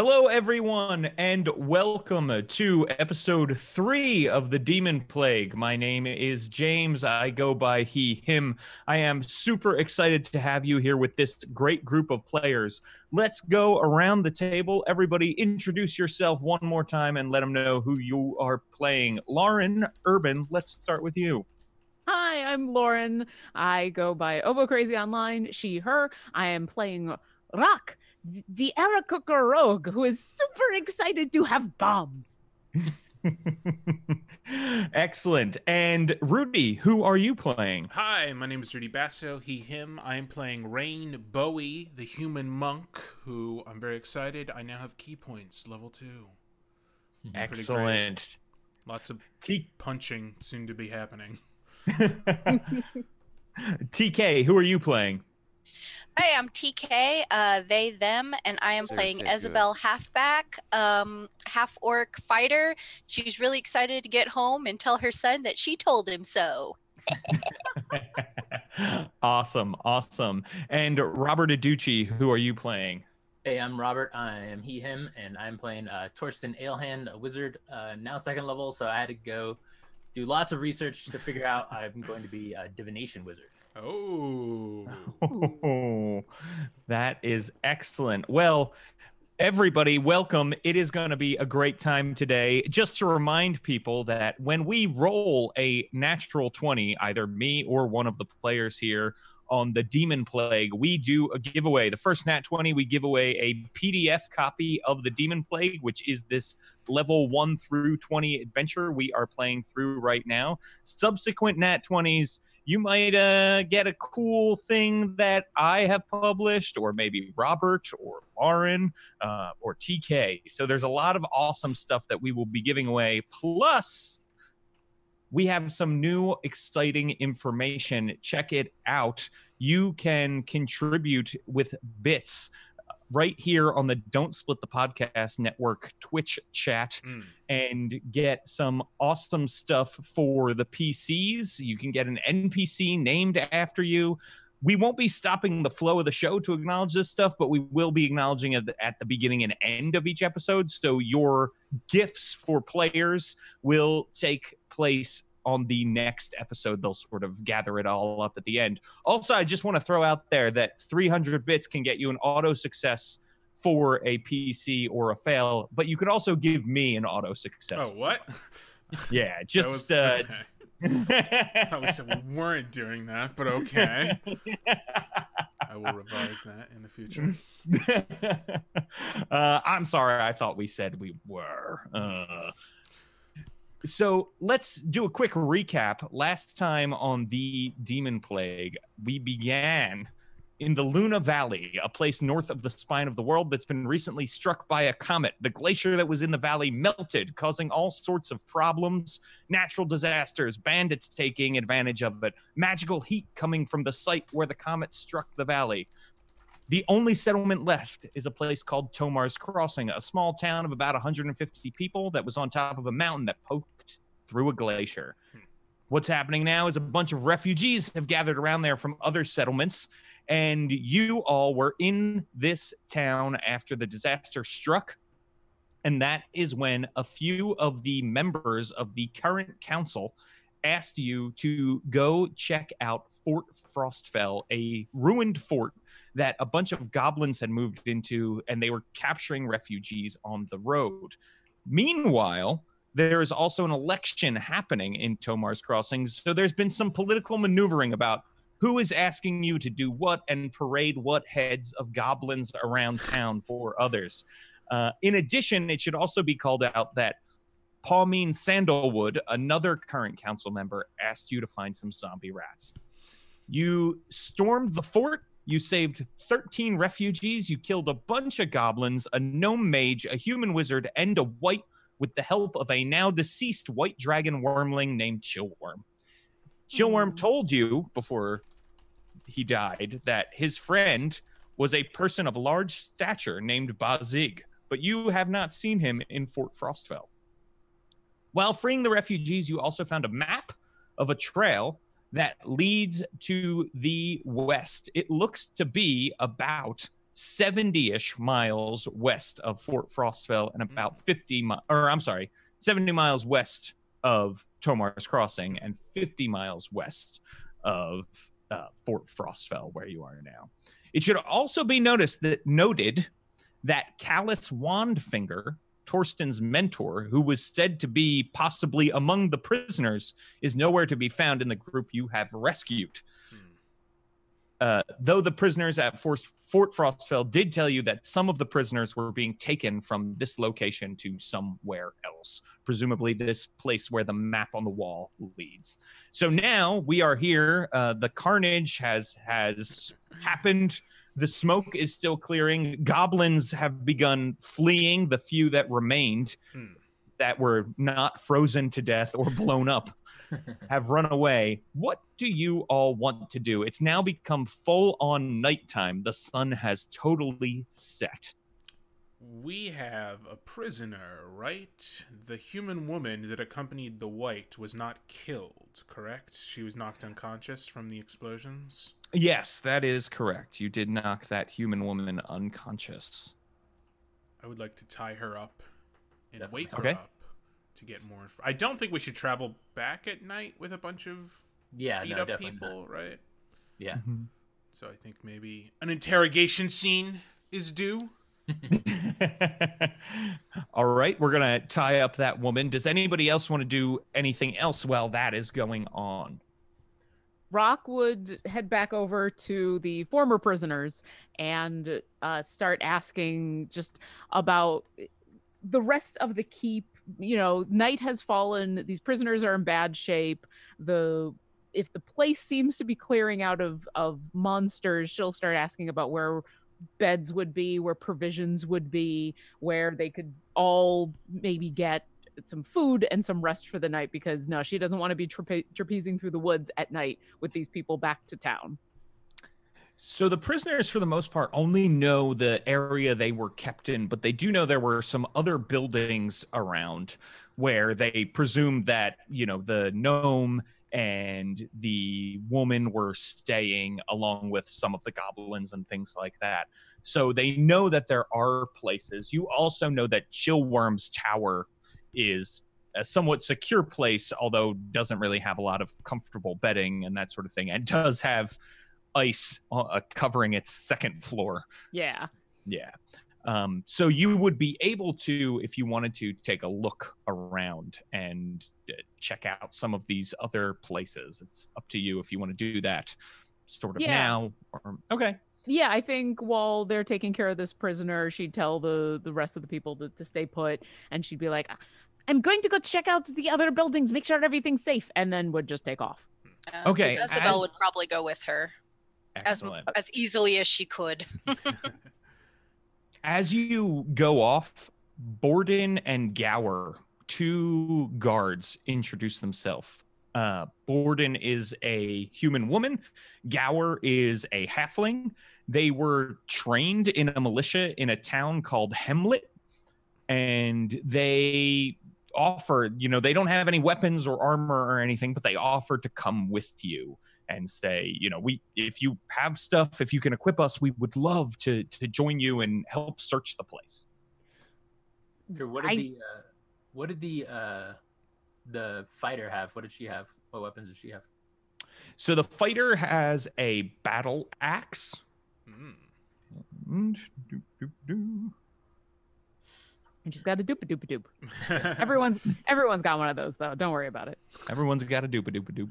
Hello, everyone, and welcome to episode 3 of the Demonplague. My name is James. I go by he, him. I am super excited to have you here with this great group of players. Let's go around the table. Everybody, introduce yourself one more time and let them know who you are playing. Lauren Urban, let's start with you. Hi, I'm Lauren. I go by Obo Crazy Online, she, her. I am playing Rock, the Arakooker rogue, who is super excited to have bombs. Excellent. And Rudy, who are you playing? Hi, my name is Rudy Basso, he, him. I am playing Rain Bowie, the human monk, who I'm very excited. I now have key points, level 2. Excellent. Lots of punching soon to be happening. TK, who are you playing? Hi, I'm TK, they, them, and I am playing Isabel Halfback, half-orc fighter. She's really excited to get home and tell her son that she told him so. Awesome. And Robert Adducci, who are you playing? Hey, I'm Robert. I am he, him, and I'm playing Torsten Alehand, a wizard, now 2nd level, so I had to go do lots of research to figure out I'm going to be a divination wizard. Oh, that is excellent. Well, everybody, welcome. It is going to be a great time today. Just to remind people that when we roll a natural 20, either me or one of the players here on the Demonplague, we do a giveaway. The first nat 20, we give away a PDF copy of the Demonplague, which is this level 1 through 20 adventure we are playing through right now. Subsequent nat 20s, you might get a cool thing that I have published, or maybe Robert or Lauren or TK. So there's a lot of awesome stuff that we will be giving away. Plus, we have some new exciting information. Check it out. You can contribute with bits right here on the Don't Split the Podcast Network Twitch chat and get some awesome stuff for the PCs. You can get an NPC named after you. We won't be stopping the flow of the show to acknowledge this stuff, but we will be acknowledging it at the beginning and end of each episode. So your gifts for players will take place on the next episode. They'll sort of gather it all up at the end. Also, I just want to throw out there that 300 bits can get you an auto success for a PC or a fail, but you could also give me an auto success. Oh, what? Yeah, just okay. I thought we said we weren't doing that, but okay. I will revise that in the future. I'm sorry, I thought we said we were. So let's do a quick recap. Last time on the Demonplague, we began in the Luna Valley, a place north of the spine of the world that's been recently struck by a comet. The glacier that was in the valley melted, causing all sorts of problems, natural disasters, bandits taking advantage of it, magical heat coming from the site where the comet struck the valley. The only settlement left is a place called Tomar's Crossing, a small town of about 150 people that was on top of a mountain that poked through a glacier. What's happening now is a bunch of refugees have gathered around there from other settlements, and you all were in this town after the disaster struck, and that is when a few of the members of the current council asked you to go check out Fort Frostfell, a ruined fort that a bunch of goblins had moved into, and they were capturing refugees on the road. Meanwhile, there is also an election happening in Tomar's Crossing, so there's been some political maneuvering about who is asking you to do what and parade what heads of goblins around town for others. In addition, it should also be called out that Pauline Sandalwood, another current council member, asked you to find some zombie rats. You stormed the fort. You saved 13 refugees. You killed a bunch of goblins, a gnome mage, a human wizard, and a wight with the help of a now deceased white dragon wormling named Chillworm. Chillworm told you before he died that his friend was a person of large stature named Bazig, but you have not seen him in Fort Frostfell. While freeing the refugees, you also found a map of a trail that leads to the west. It looks to be about 70-ish miles west of Fort Frostfell and about 70 miles west of Tomar's Crossing and 50 miles west of Fort Frostfell, where you are now. It should also be noted that Callus Wandfinger, Torsten's mentor, who was said to be possibly among the prisoners, is nowhere to be found in the group you have rescued. Though the prisoners at Fort Frostfell did tell you that some of the prisoners were being taken from this location to somewhere else, presumably this place where the map on the wall leads. So now we are here. The carnage has happened. The smoke is still clearing. Goblins have begun fleeing, the few that remained that were not frozen to death or blown up. Have run away. What do you all want to do? It's now become full-on nighttime. The sun has totally set. We have a prisoner, right? The human woman that accompanied the white was not killed, correct? She was knocked unconscious from the explosions? Yes, that is correct. You did knock that human woman unconscious. I would like to tie her up and wake her up. To get more I don't think we should travel back at night with a bunch of beat up people, right? Yeah. So I think maybe an interrogation scene is due. All right, we're going to tie up that woman. Does anybody else want to do anything else while that is going on? Rock would head back over to the former prisoners and start asking just about the rest of the keep. You know, night has fallen. These prisoners are in bad shape. If the place seems to be clearing out of monsters, she'll start asking about where beds would be, where provisions would be, where they could all maybe get some food and some rest for the night, because no, she doesn't want to be trapezing through the woods at night with these people back to town. So the prisoners, for the most part, only know the area they were kept in, but they do know there were some other buildings around where they presumed that, you know, the gnome and the woman were staying, along with some of the goblins and things like that. So they know that there are places. You also know that Chillworm's Tower is a somewhat secure place, although doesn't really have a lot of comfortable bedding and that sort of thing, and does have ice covering its second floor. Yeah. So you would be able to, if you wanted to, take a look around and check out some of these other places. It's up to you if you want to do that sort of now. Okay. Yeah, I think while they're taking care of this prisoner, she'd tell the rest of the people to stay put, and she'd be like, I'm going to go check out the other buildings, make sure everything's safe, and then would just take off. Okay. Isabel would probably go with her. Excellent. As easily as she could. As you go off, Borden and Gower, two guards, introduce themselves. Borden is a human woman. Gower is a halfling. They were trained in a militia in a town called Hemlet, and they offered, you know, they don't have any weapons or armor or anything, but they offered to come with you and say, you know, if you have stuff, if you can equip us, we would love to join you and help search the place. So what did the fighter have? What did she have? What weapons did she have? So the fighter has a battle axe. And she's got a doop-a-doop-a-doop. Everyone's got one of those, though. Don't worry about it. Everyone's got a doop-a-doop-a-doop.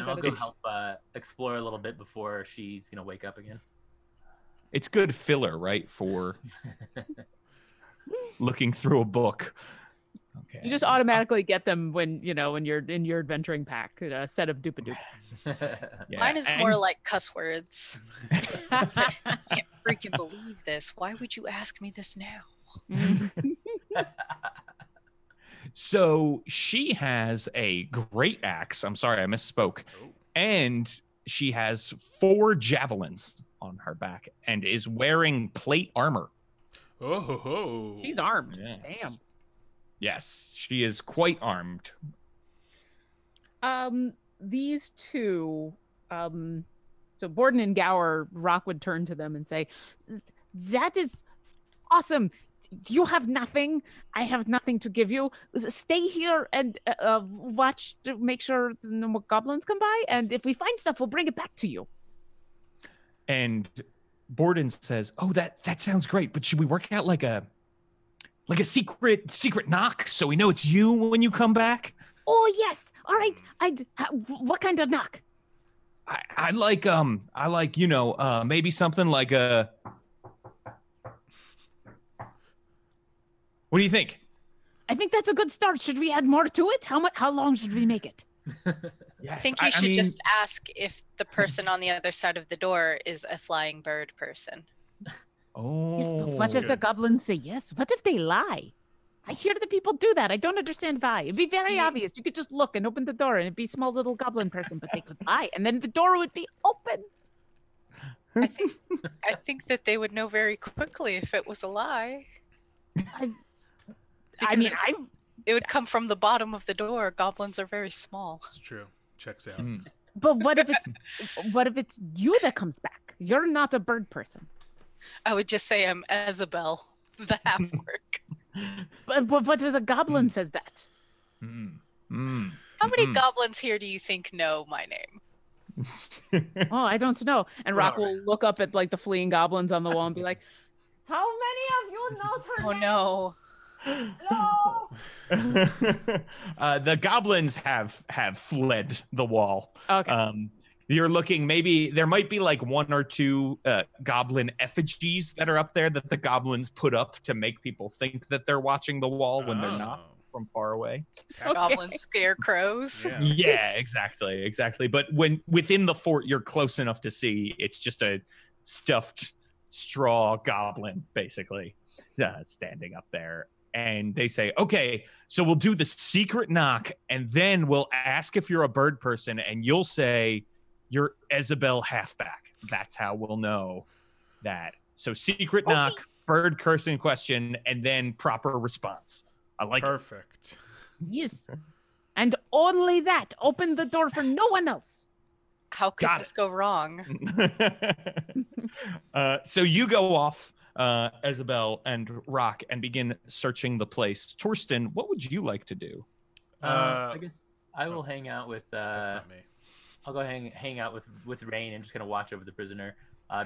I'll go help explore a little bit before she's going to wake up again. It's good filler, right, for looking through a book. Okay. You just automatically get them when you're in your adventuring pack, a set of doop-a-doops. Yeah. Mine is more like cuss words. I can't freaking believe this. Why would you ask me this now? So she has a great axe. I'm sorry, I misspoke. And she has 4 javelins on her back and is wearing plate armor. Oh, she's armed. Yes. Damn. Yes, she is quite armed. These two, so Borden and Gower, Rock would turn to them and say, That is awesome. You have nothing. I have nothing to give you. Stay here and watch to make sure no more goblins come by. And if we find stuff, we'll bring it back to you. And Borden says, "Oh, that sounds great. But should we work out like a secret knock so we know it's you when you come back?" Oh yes. All right. What kind of knock? I like maybe something like a. What do you think? I think that's a good start. Should we add more to it? How long should we make it? Yes, I think you should just ask if the person on the other side of the door is a flying bird person. Oh. Yes, but what if the goblins say yes? What if they lie? I hear that people do that. I don't understand why. It'd be very obvious. You could just look and open the door and it'd be a small little goblin person, but they could lie. And then the door would be open. I think that they would know very quickly if it was a lie. It would come from the bottom of the door. Goblins are very small. It's true. Checks out. But what if it's you that comes back? You're not a bird person. I would just say I'm Isabel, the half-orc. But what if a goblin says that? How many goblins here do you think know my name? Oh, I don't know. And Rock will look up at like the fleeing goblins on the wall and be like, "How many of you know her name?" No. No. The goblins have fled the wall. Okay. You're looking, maybe there might be like one or two goblin effigies that are up there that the goblins put up to make people think that they're watching the wall when they're not from far away. Goblin scarecrows. Yeah, exactly. But when within the fort, you're close enough to see it's just a stuffed straw goblin, basically, standing up there. And they say, "Okay, so we'll do the secret knock, and then we'll ask if you're a bird person, and you'll say you're Isabel Halfback. That's how we'll know that." So secret knock, bird person question, and then proper response. I like Perfect. it. Yes. And only that. Open the door for no one else. How could this go wrong? So you go off, Isabel and Rock, and begin searching the place. Torsten, what would you like to do? I guess I will hang out with. That's not me. I'll go hang out with Rain and just kind of watch over the prisoner.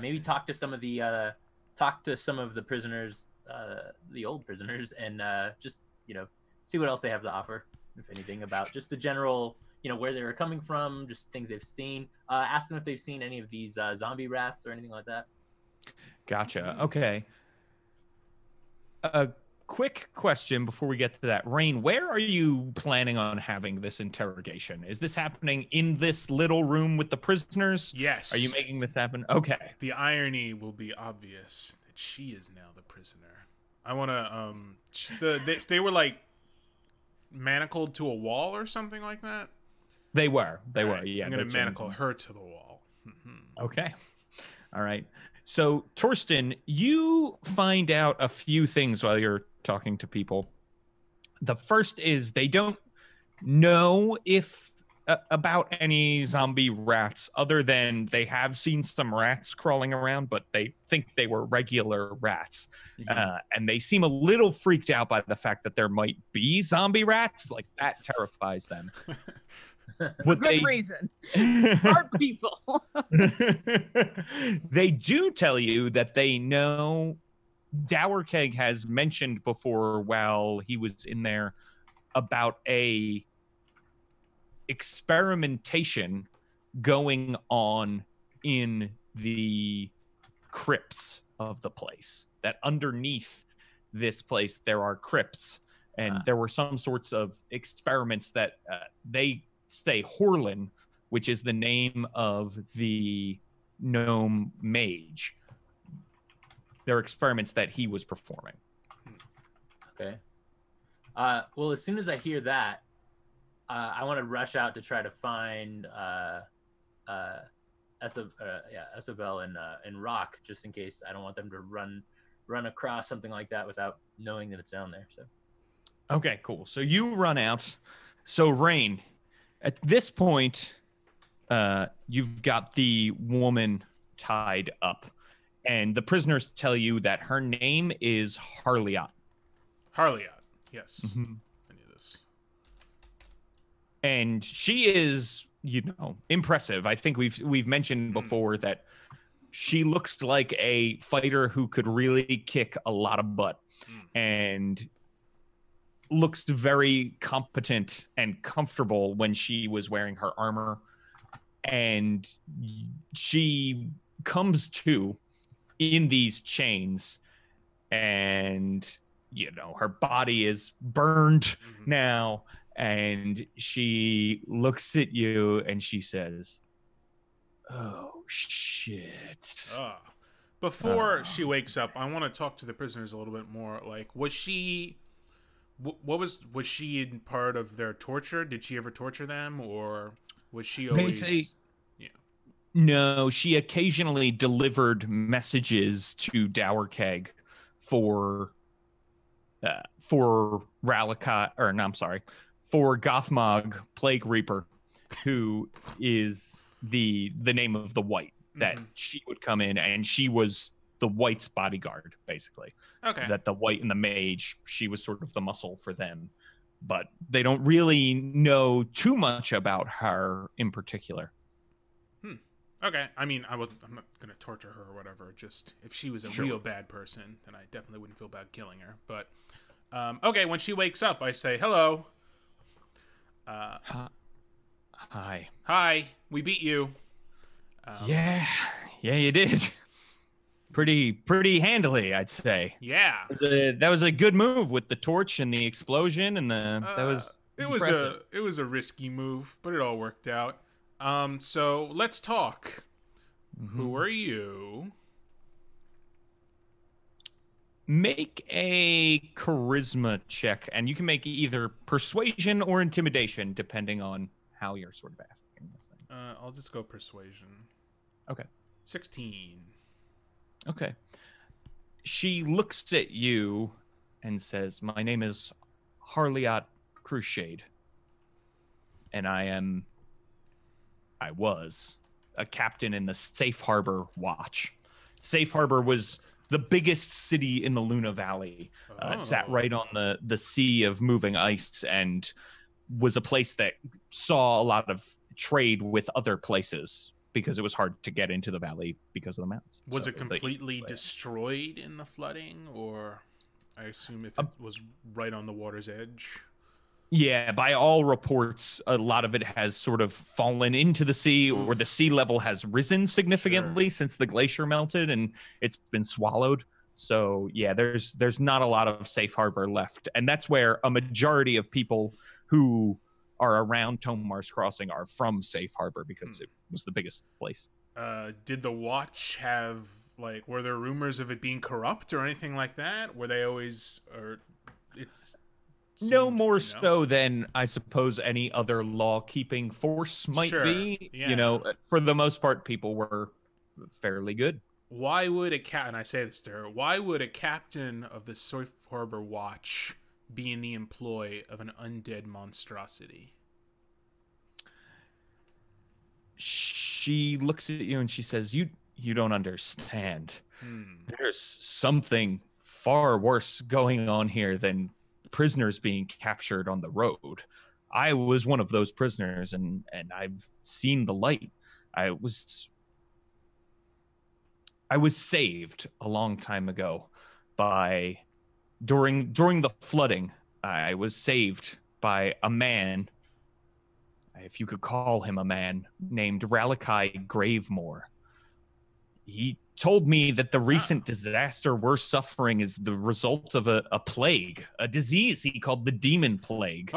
Maybe talk to some of the prisoners, the old prisoners, and just see what else they have to offer, if anything, about just the general, where they were coming from, just things they've seen. Ask them if they've seen any of these zombie rats or anything like that. Gotcha. Okay. A quick question before we get to that. Rain, where are you planning on having this interrogation? Is this happening in this little room with the prisoners? Yes. Are you making this happen? Okay. The irony will be obvious that she is now the prisoner. I want to, they were like manacled to a wall or something like that? They were, right. yeah. I'm going to manacle her to the wall. Okay. All right. So, Torsten, you find out a few things while you're talking to people. The first is they don't know about any zombie rats, other than they have seen some rats crawling around, but they think they were regular rats. And they seem a little freaked out by the fact that there might be zombie rats. Like, that terrifies them. Good reason. Smart people. They do tell you that they know Dowerkeg has mentioned before while he was in there about a experimentation going on in the crypts of the place. That underneath this place there are crypts, and there were some sorts of experiments that they say Horlin, which is the name of the gnome mage. They're experiments that he was performing. Okay. Well, as soon as I hear that, I want to rush out to try to find Isabel and Rock, just in case. I don't want them to run across something like that without knowing that it's down there. So. Okay, cool. So you run out. So Rain, at this point, you've got the woman tied up, And the prisoners tell you that her name is Harliot. Harliot, yes. Mm-hmm. I knew this. And she is, impressive. I think we've mentioned before that she looks like a fighter who could really kick a lot of butt, and looks very competent and comfortable when she was wearing her armor. And she comes to in these chains, and her body is burned now, and she looks at you and she says, "Oh shit." Before she wakes up, I want to talk to the prisoners a little bit more. Like, was she was she in part of their torture? Did she ever torture them, or was she always No, she occasionally delivered messages to Dowerkeg for Ralakai, or no, I'm sorry, for Gothmog, Plague Reaper, who is the name of the White, that she would come in, and she was the White's bodyguard, basically. Okay. That the White and the Mage, she was sort of the muscle for them. But they don't really know too much about her in particular. Okay, I mean, I'm not gonna torture her or whatever. Just if she was a real bad person, then I definitely wouldn't feel bad killing her. But okay, when she wakes up, I say hello. Hi. Hi. We beat you. Yeah, you did. Pretty handily, I'd say. Yeah. That was a good move with the torch and the explosion, and that was impressive. It was a risky move, but it all worked out. So let's talk. Who are you? Make a charisma check, and you can make either persuasion or intimidation, depending on how you're sort of asking this thing. I'll just go persuasion. Okay. 16. Okay. She looks at you and says, "My name is Harliot Crusade, and I was a captain in the Safe Harbor Watch." Safe Harbor was the biggest city in the Luna Valley. It sat right on the sea of moving ice, and was a place that saw a lot of trade with other places, because it was hard to get into the valley because of the mountains. Was it completely destroyed in the flooding, or I assume if it was right on the water's edge? Yeah, by all reports, a lot of it has sort of fallen into the sea, or the sea level has risen significantly since the glacier melted, and it's been swallowed. So yeah, there's not a lot of Safe Harbor left, and that's where a majority of people who are around Tomar's Crossing are from Safe Harbor, because it was the biggest place. Did the Watch have, like, were there rumors of it being corrupt or anything like that? Were they always, or it's... No more so than, I suppose, any other law-keeping force might be. Yeah. For the most part, people were fairly good. Why would and I say this to her, why would a captain of the Safe Harbor Watch be in the employ of an undead monstrosity? She looks at you and she says, you don't understand. There's something far worse going on here than prisoners being captured on the road. I was one of those prisoners, and I've seen the light. I was saved a long time ago by during the flooding. I was saved by a man, if you could call him a man, named Ralakai Gravemore. He told me that the recent disaster we're suffering is the result of a plague, a disease he called the Demonplague.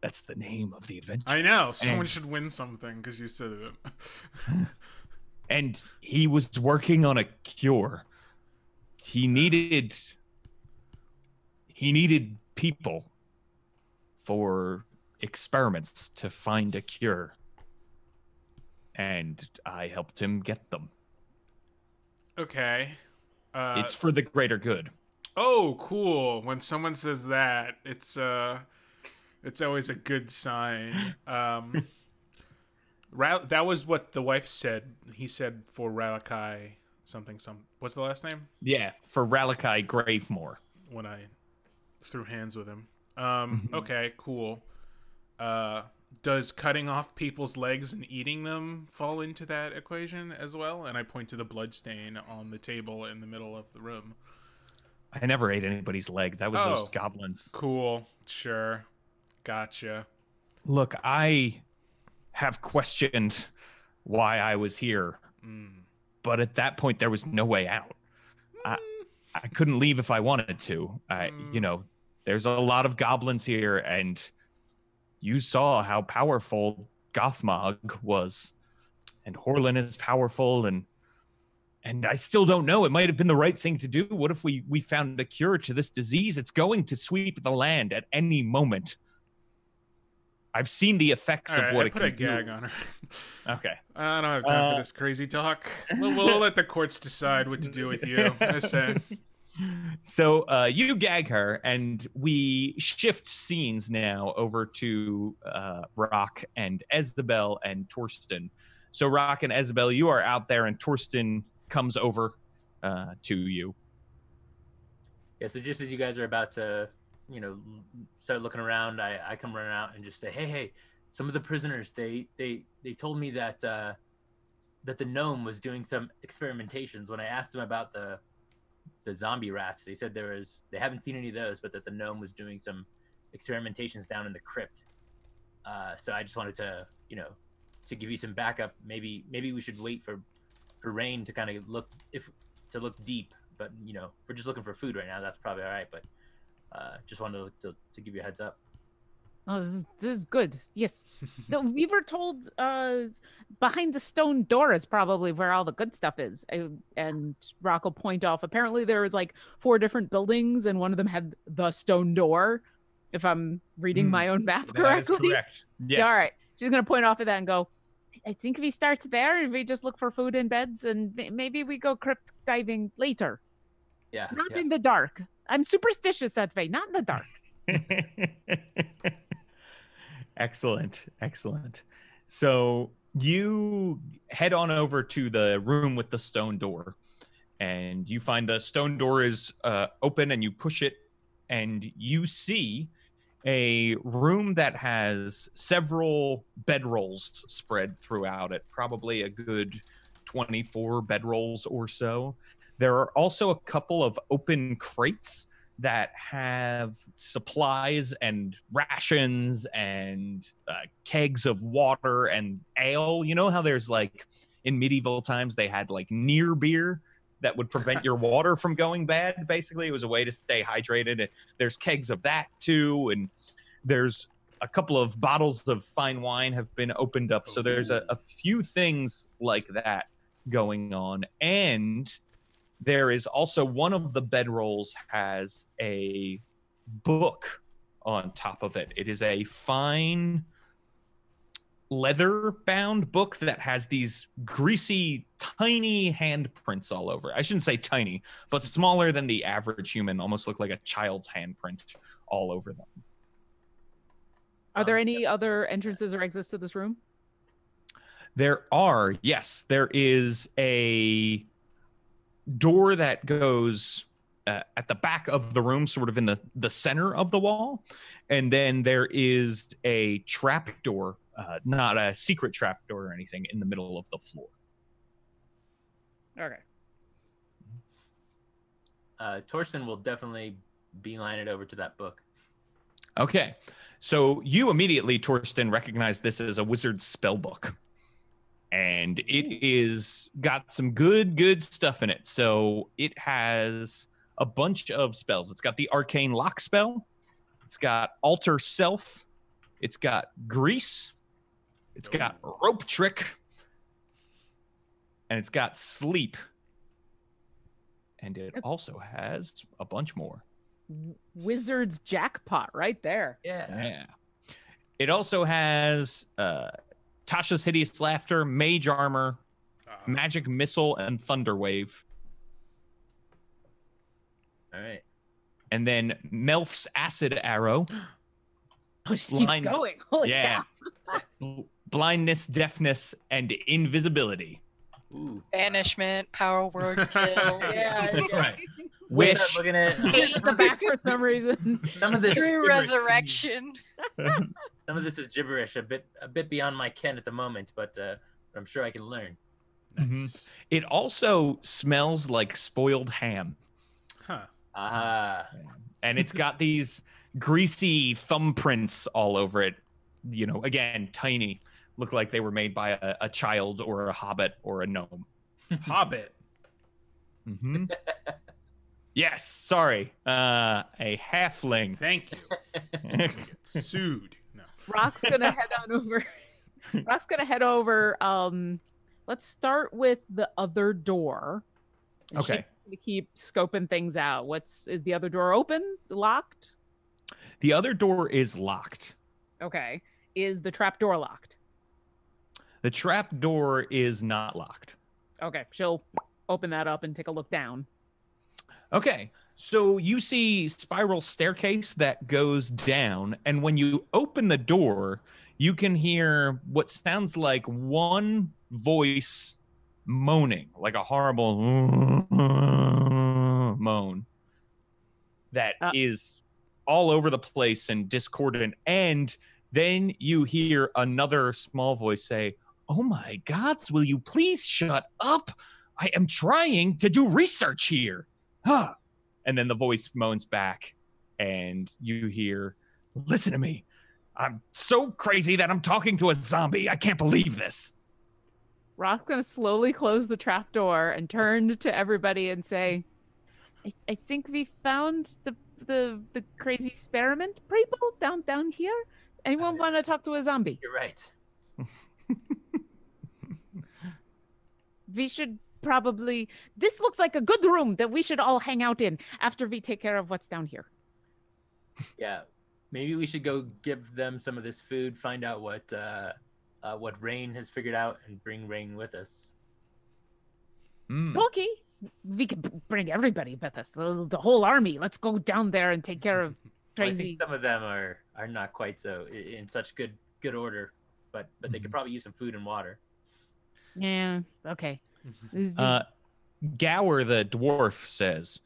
That's the name of the adventure. I know. Someone should win something because you said it. And he was working on a cure. He needed people for experiments to find a cure. And I helped him get them. Okay. It's for the greater good. Oh, cool. When someone says that, it's always a good sign. That was what the wife said. He said for Ralakai something. What's the last name? Yeah, for Ralakai Gravemore. When I threw hands with him. Okay, cool. Does cutting off people's legs and eating them fall into that equation as well? And I point to the blood stain on the table in the middle of the room. I never ate anybody's leg. That was those goblins. Cool. Sure. Gotcha. Look, I have questioned why I was here. But at that point, there was no way out. I couldn't leave if I wanted to. There's a lot of goblins here, and you saw how powerful Gothmog was. And Horlin is powerful, and I still don't know. It might have been the right thing to do. What if we found a cure to this disease? It's going to sweep the land at any moment. I've seen the effects of what it can do. I put a gag on her. Okay. I don't have time for this crazy talk. We'll let the courts decide what to do with you. I say. So you gag her, and we shift scenes now over to Rock and Isabel and Torsten. So Rock and Isabel, you are out there, and Torsten comes over to you. Yeah, so just as you guys are about to, start looking around, I come running out and just say, hey, some of the prisoners, they told me that that the gnome was doing some experimentations. When I asked them about the zombie rats, they said they haven't seen any of those, but that the gnome was doing some experimentations down in the crypt. So I just wanted to, to give you some backup. Maybe we should wait for Rain to kind of look deep, but we're just looking for food right now. That's probably all right, but just wanted to give you a heads up. Oh, this is good. Yes. No, we were told behind the stone door is probably where all the good stuff is. And Rock will point off. Apparently there was like 4 different buildings, and one of them had the stone door, if I'm reading my own map correctly. That is correct. Yes. Yeah, all right. She's going to point off at that and go, I think if he starts there, if we just look for food and beds, and maybe we go crypt diving later. Yeah. Not in the dark. I'm superstitious that way. Not in the dark. Excellent. So you head on over to the room with the stone door, and you find the stone door is open, and you push it, and you see a room that has several bedrolls spread throughout it, probably a good 24 bedrolls or so. There are also a couple of open crates that have supplies and rations and kegs of water and ale. You know how there's like in medieval times they had like near beer that would prevent your water from going bad. Basically, it was a way to stay hydrated. There's kegs of that too, and there's a couple of bottles of fine wine have been opened up. So there's a few things like that going on. And there is also one of the bedrolls has a book on top of it. It is a fine leather-bound book that has these greasy, tiny handprints all over it. I shouldn't say tiny, but smaller than the average human, almost look like a child's handprint all over them. Are there any other entrances or exits to this room? There are, yes. There is a door that goes at the back of the room, sort of in the center of the wall. And then there is a trap door, not a secret trap door or anything, in the middle of the floor. Okay. Torsten will definitely beeline it over to that book. Okay. So you immediately, Torsten, recognize this as a wizard's spell book. And it is got some good stuff in it. So it has a bunch of spells. It's got the arcane lock spell. It's got alter self. It's got grease. It's got rope trick. And it's got sleep. And it also has a bunch more. Wizard's jackpot right there. Yeah. It also has Tasha's Hideous Laughter, Mage Armor, Magic Missile, and Thunder Wave. All right. And then Melf's Acid Arrow. Oh, she keeps going. Holy cow. Blindness, Deafness, and Invisibility. Ooh. Banishment, power word kill. Yeah. Right. Wish. Start looking at He's at the back for some reason. some of this. is True gibberish. resurrection. Some of this is gibberish, a bit beyond my ken at the moment, but I'm sure I can learn. Nice. It also smells like spoiled ham. Huh. Ah. And it's got these greasy thumbprints all over it. You know, again, tiny. Look like they were made by a child or a hobbit or a gnome. Hobbit. Mm-hmm. Yes, sorry. A halfling. Thank you. Sued. No. Rock's gonna head on over. Rock's gonna head over. Let's start with the other door. And Okay. she's gonna keep scoping things out. Is the other door open? Locked? The other door is locked. Okay. Is the trap door locked? The trap door is not locked. Okay. She'll open that up and take a look down. Okay, so you see spiral staircase that goes down, and when you open the door, you can hear what sounds like one voice moaning, like a horrible moan that is all over the place and discordant. And then you hear another small voice say, "Oh my gods, will you please shut up? I am trying to do research here." Huh. And then the voice moans back, and you hear, "Listen to me. I'm so crazy that I'm talking to a zombie. I can't believe this." Rock's gonna slowly close the trap door and turn to everybody and say, I think we found the crazy experiment people down here. Anyone want to talk to a zombie? You're right. We should probably. This looks like a good room that we should all hang out in after we take care of what's down here. Yeah, maybe we should go give them some of this food, find out what Rain has figured out, and bring Rain with us. Okay, we can bring everybody with us, the whole army. Let's go down there and take care of Well, I crazy. think some of them are not quite so in such good order, but they could probably use some food and water. Yeah. Okay. Gower the dwarf says,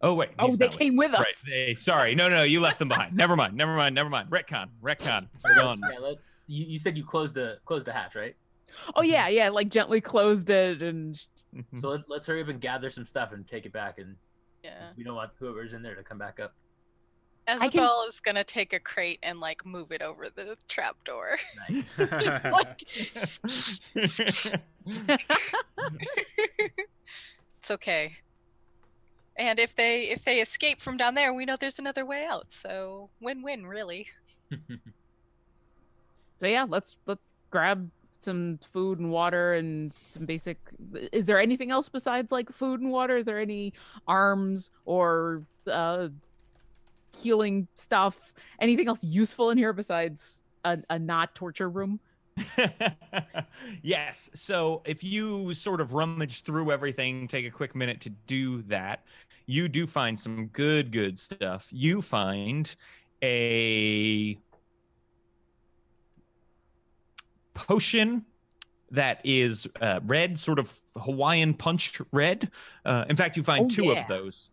"Oh wait, Oh, he's they not with came with us. us. Right. Sorry, no, you left them behind. Never mind. Retcon. We're gone." Yeah, you said you closed the hatch, right? Oh yeah, like gently closed it and. So let's hurry up and gather some stuff and take it back, and Yeah. we don't want whoever's in there to come back up. Isabel is gonna take a crate and like move it over the trapdoor. Nice. Like, it's okay. And if they escape from down there, we know there's another way out. So win-win, really. So yeah, let's grab some food and water and some basic. Is there anything else besides like food and water? Is there any arms or healing stuff? Anything else useful in here besides a not torture room? Yes. So if you sort of rummage through everything, take a quick minute to do that, you do find some good stuff. You find a potion that is red, sort of Hawaiian punch red. In fact, you find two of those.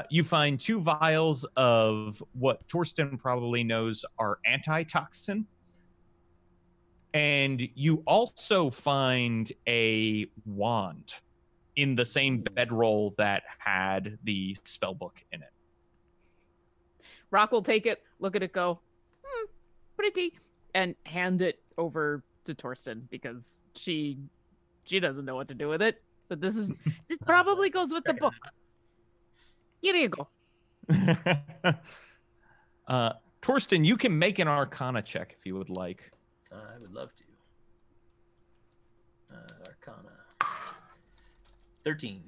You find 2 vials of what Torsten probably knows are antitoxin. And you also find a wand in the same bedroll that had the spell book in it. Rock will take it, look at it, go, pretty, and hand it over to Torsten because she doesn't know what to do with it. But this probably goes with the book. Here you go. Torsten, you can make an Arcana check if you would like. I would love to. Arcana. 13.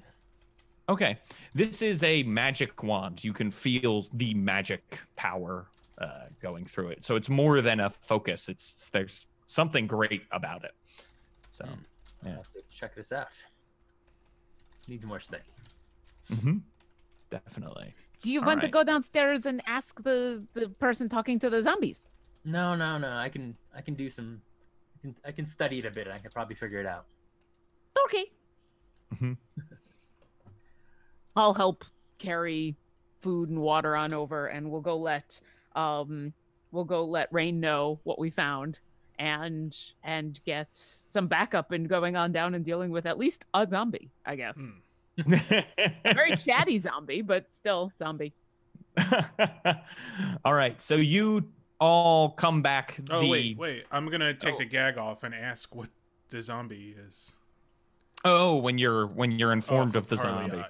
Okay. This is a magic wand. You can feel the magic power going through it. So it's more than a focus. There's something great about it. So, I'll have to check this out. Needs more study. Mm-hmm. Definitely. Do you want to go downstairs and ask the person talking to the zombies? No. I can do some. I can study it a bit. And I can probably figure it out. Okay. Mhm. I'll help carry food and water on over, and we'll go let Rain know what we found, and get some backup and going on down and dealing with at least a zombie, I guess. A very chatty zombie, but still zombie. All right, so you all come back. Oh, wait. I'm going to take the gag off and ask what the zombie is. Oh, when you're informed of the Harley, zombie.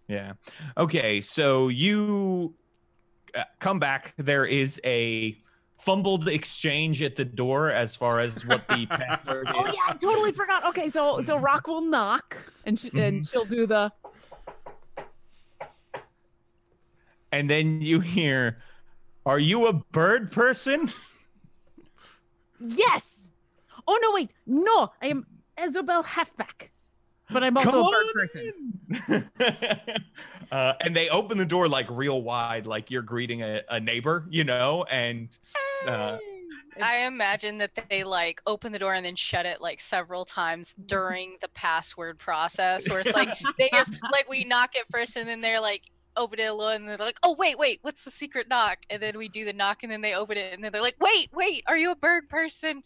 Yeah. Okay, so you come back. There is a fumbled exchange at the door as far as what the password is. Oh yeah, I totally forgot. Okay, so Rock will knock, and she'll do the. And then you hear, "Are you a bird person?" Yes. Oh no, wait, no, I am Isabel Halfback, but I'm also a bird person. And they open the door like real wide, like you're greeting a neighbor, and I imagine that they like open the door and then shut it like several times during the password process, where it's like they just like we knock it first and then they're like open it a little and they're like, oh wait, what's the secret knock? And then we do the knock and then they open it and then they're like, wait, are you a bird person?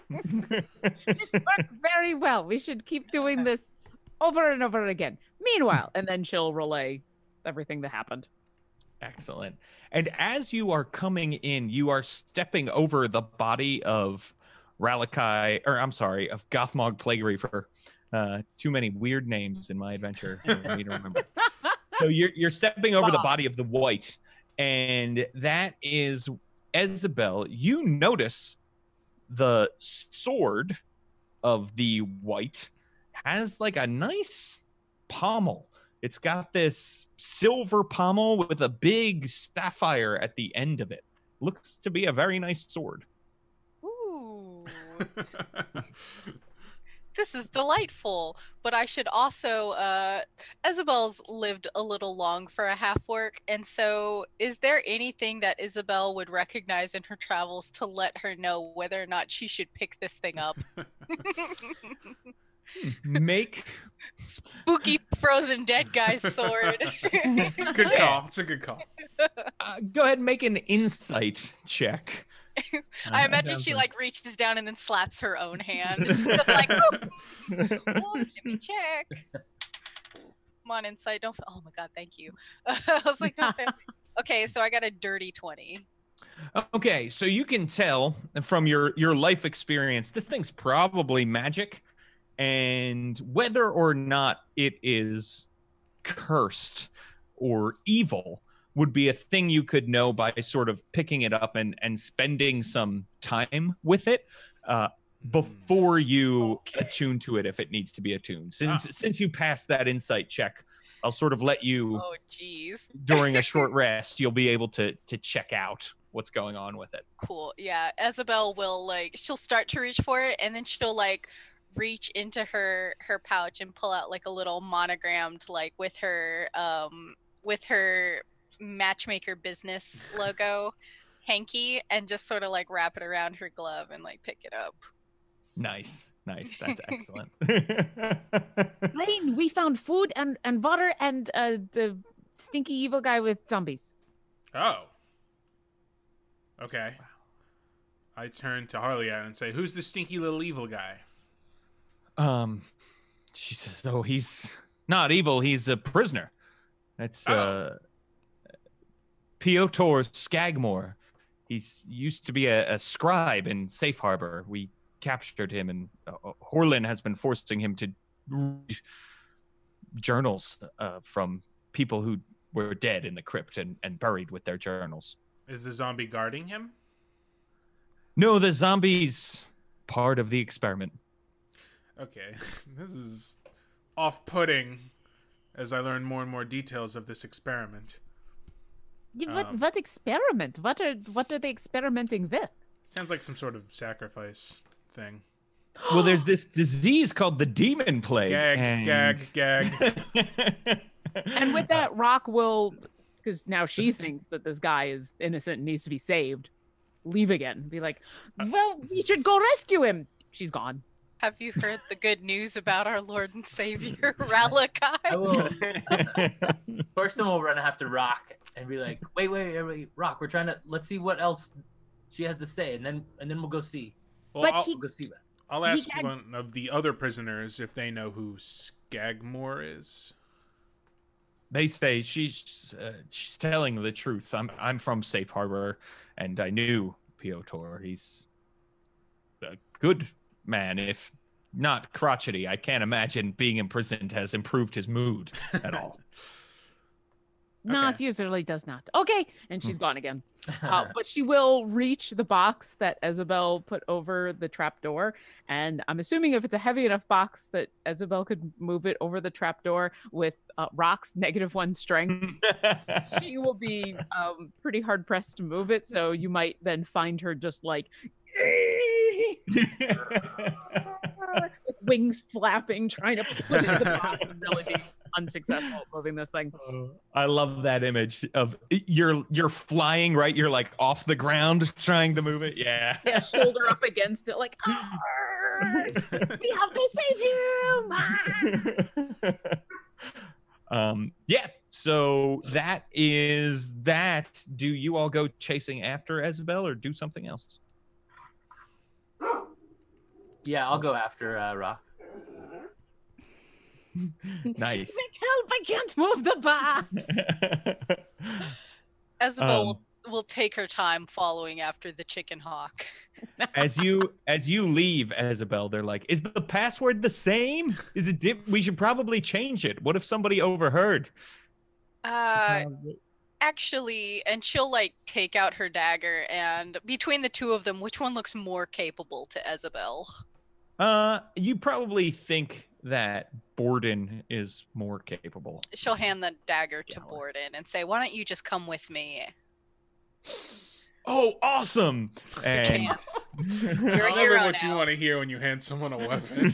This worked very well. We should keep doing this over and over again. Meanwhile, and then she'll relay everything that happened. Excellent. And as you are coming in, you are stepping over the body of Ralakai, of Gothmog Plague Reaper. Too many weird names in my adventure for me to remember. So you're stepping over the body of the white, and that is Isabel. You notice the sword of the white has like a nice pommel. It's got this silver pommel with a big sapphire at the end of it. Looks to be a very nice sword. Ooh. This is delightful. But I should also, Isabel's lived a little long for a half-orc, and so is there anything that Isabel would recognize in her travels to let her know whether or not she should pick this thing up? Make spooky frozen dead guy's sword. Good call. It's a good call. Go ahead and make an insight check. I imagine she like reaches down and then slaps her own hand. Just like, oh, let me check. Come on, insight. Don't. Oh my god, thank you. I was like, don't. Okay, so I got a dirty 20. Okay, so you can tell from your life experience, this thing's probably magic. And whether or not it is cursed or evil would be a thing you could know by sort of picking it up and spending some time with it before you attune to it if it needs to be attuned. Since you passed that insight check, I'll sort of let you, during a short rest, you'll be able to check out what's going on with it. Cool. Yeah. Isabel will she'll start to reach for it and then she'll reach into her pouch and pull out like a little monogrammed with her matchmaker business logo hanky and just sort of wrap it around her glove and pick it up. Nice. That's excellent. Lane, we found food and water and the stinky evil guy with zombies. Oh. Okay. I turn to Harley and say, who's the stinky little evil guy? She says, "Oh, he's not evil. He's a prisoner. That's Piotr Skagmore. He's used to be a scribe in Safe Harbor. We captured him, and Horlin has been forcing him to read journals from people who were dead in the crypt and buried with their journals." Is the zombie guarding him? No, the zombie's part of the experiment. Okay, this is off-putting as I learn more and more details of this experiment. What experiment? What are they experimenting with? Sounds like some sort of sacrifice thing. Well, there's this disease called the Demonplague. Gag. And with that, Rock will, because now she thinks that this guy is innocent and needs to be saved, leave again. Be like, well, we should go rescue him. She's gone. Have you heard the good news about our Lord and Savior, Ralakai? I will. Torsten will run after Rock and be like, wait, Rock, let's see what else she has to say, and then we'll go see. Well, We'll go see that. I'll ask one of the other prisoners if they know who Skagmore is. They say she's telling the truth. I'm from Safe Harbor, and I knew Piotr. He's a good man, if not crotchety. I can't imagine being imprisoned has improved his mood at all. Not usually does not. Okay, and she's gone again. But she will reach the box that Isabel put over the trapdoor, and I'm assuming if it's a heavy enough box that Isabel could move it over the trapdoor with Rock's -1 strength, she will be pretty hard pressed to move it. So you might then find her just like wings flapping, trying to push the box and really be unsuccessful at moving this thing. I love that image of you're flying, right? You're like off the ground trying to move it. Yeah, shoulder up against it, like, we have to save you. Yeah, so that is that. Do you all go chasing after Isabel or do something else? Yeah, I'll go after Rock. Nice. Help, I can't move the box. Isabel will take her time following after the chicken hawk. As you leave, Isabel, they're like, is the password the same? Is it we should probably change it. What if somebody overheard? Actually, and she'll like take out her dagger, and between the two of them, which one looks more capable to Isabel? You probably think that Borden is more capable. She'll hand the dagger to Borden and say, why don't you just come with me? Oh, awesome! And you're a hero what now. You want to hear when you hand someone a weapon.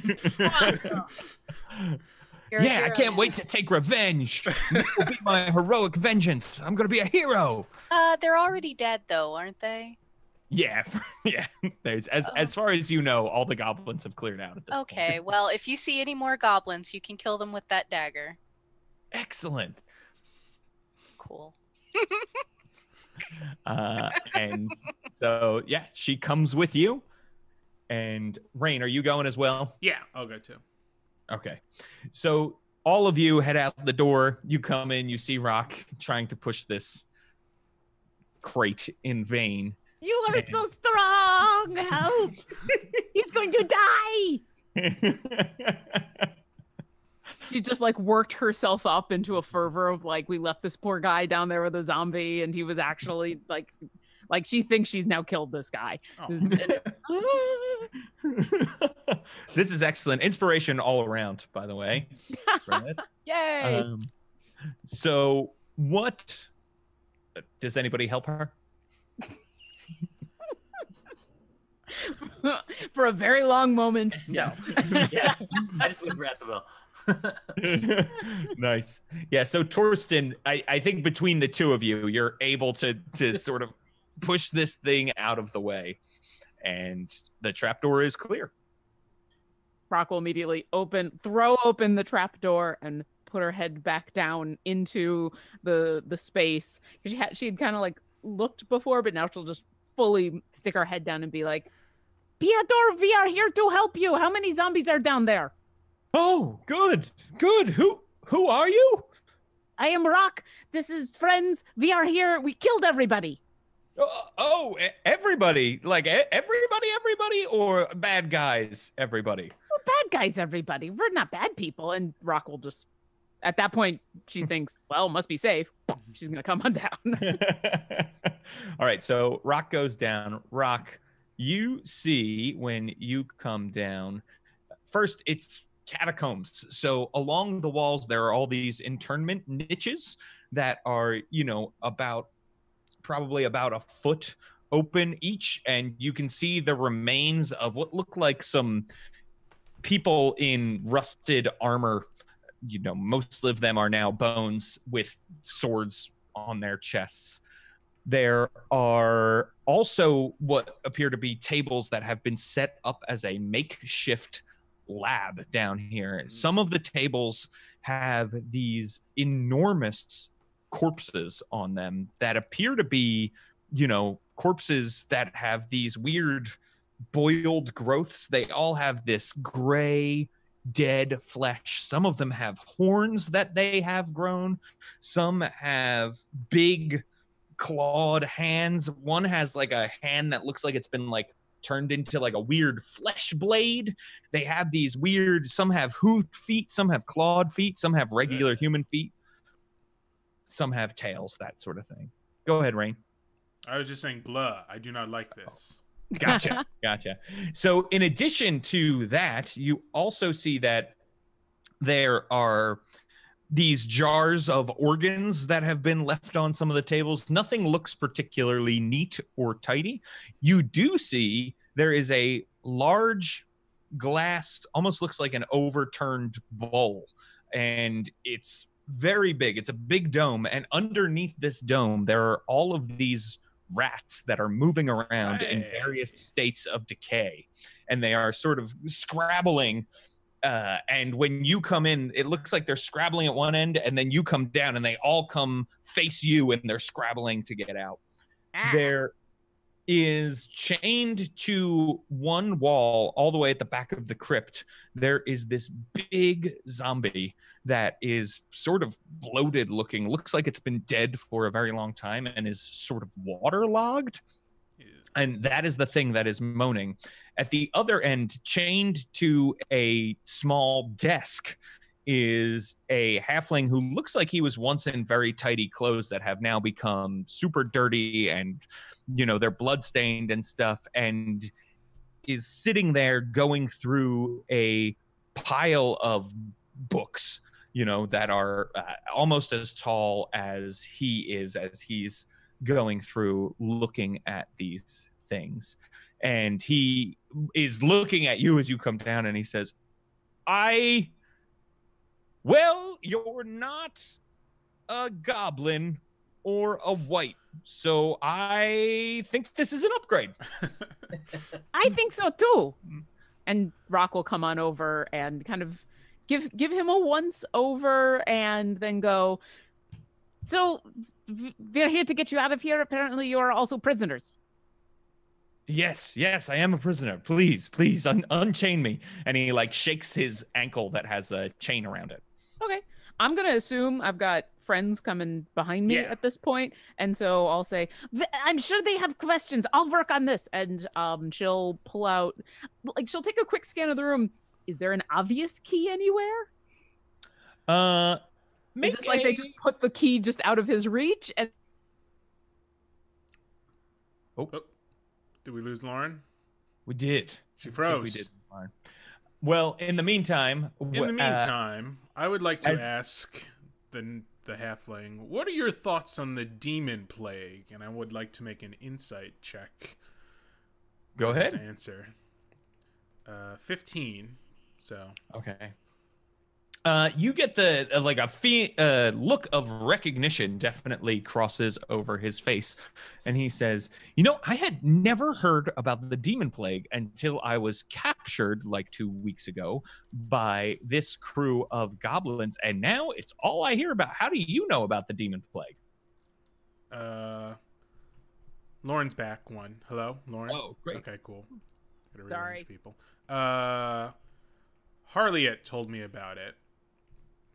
Awesome. Yeah, I can't wait to take revenge. This will be my heroic vengeance. I'm gonna be a hero. They're already dead though, aren't they? Yeah, yeah. There's as far as you know, all the goblins have cleared out at this point. Well, if you see any more goblins, you can kill them with that dagger. Excellent. Cool. And so yeah, she comes with you. And Rain, are you going as well? Yeah, I'll go too. Okay. So all of you head out the door. You come in, you see Rock trying to push this crate in vain. You are so strong! Help! He's going to die! She just like worked herself up into a fervor of like, we left this poor guy down there with a zombie and he was actually like she thinks she's now killed this guy. This is excellent. Inspiration all around, by the way. Yay! So what does anybody help her? For a very long moment, no. Yeah, I just went for Isabel. Nice. Yeah, so Torsten, I think between the two of you, you're able to sort of push this thing out of the way, and the trapdoor is clear. Rock will immediately throw open the trapdoor and put her head back down into the space. She had kind of like looked before, but now she'll just fully stick her head down and be like, Piotr, we are here to help you. How many zombies are down there? Oh, good. Who are you? I am Rock. This is friends. We are here. We killed everybody. Everybody? Like everybody, or bad guys, everybody? Well, bad guys, everybody. We're not bad people. And Rock will just, at that point, she thinks, well, must be safe. She's going to come on down. All right, so Rock goes down. Rock, you see when you come down, first it's catacombs. So along the walls, there are all these internment niches that are, probably about a foot open each. And you can see the remains of what look like some people in rusted armor. Most of them are now bones with swords on their chests. There are also what appear to be tables that have been set up as a makeshift lab down here. Some of the tables have these enormous corpses on them that appear to be, corpses that have these weird boiled growths. They all have this gray, dead flesh. Some of them have horns that they have grown. Some have big clawed hands. One has like a hand that looks like it's been like turned into like a weird flesh blade. They have these weird, some have hoofed feet, some have clawed feet, some have regular human feet, some have tails, that sort of thing. Go ahead, Rain. I was just saying, blah, I do not like this. Gotcha. So in addition to that, you also see that there are these jars of organs that have been left on some of the tables. Nothing looks particularly neat or tidy. You do see there is a large glass, almost looks like an overturned bowl, and it's very big. It's a big dome, and underneath this dome, there are all of these rats that are moving around in various states of decay, and they are sort of scrabbling. And when you come in, it looks like they're scrabbling at one end, and then you come down, and they all come face you, and they're scrabbling to get out. There is chained to one wall, all the way at the back of the crypt, there is this big zombie that is sort of bloated looking, looks like it's been dead for a very long time, and is sort of waterlogged. And that is the thing that is moaning. At the other end, chained to a small desk, is a halfling who looks like he was once in very tidy clothes that have now become super dirty, and they're bloodstained and stuff, and is sitting there going through a pile of books, that are almost as tall as he is, as he's going through looking at these things. And he is looking at you as you come down, and he says, well, you're not a goblin or a white, so I think this is an upgrade. I think so too. And Rock will come on over and kind of give him a once over, and then go, so they're here to get you out of here. Apparently you're also prisoners. Yes, I am a prisoner. Please, unchain me. And he shakes his ankle that has a chain around it. Okay. I'm going to assume I've got friends coming behind me at this point. And so I'll say, I'm sure they have questions. I'll work on this. And she'll pull out, she'll take a quick scan of the room. Is there an obvious key anywhere? Is this like they just put the key just out of his reach? And oh. Did we lose Lauren? We did. She froze. We did. Well, in the meantime, I would like to ask the halfling, what are your thoughts on the Demonplague? And I would like to make an insight check. Go ahead. Answer. 15. So okay. You get the look of recognition definitely crosses over his face, and he says, I had never heard about the Demonplague until I was captured 2 weeks ago by this crew of goblins, and now it's all I hear about. How do you know about the Demonplague? Lauren's back one. Hello, Lauren? Oh, great. Okay, cool. Sorry. People. Harliet told me about it.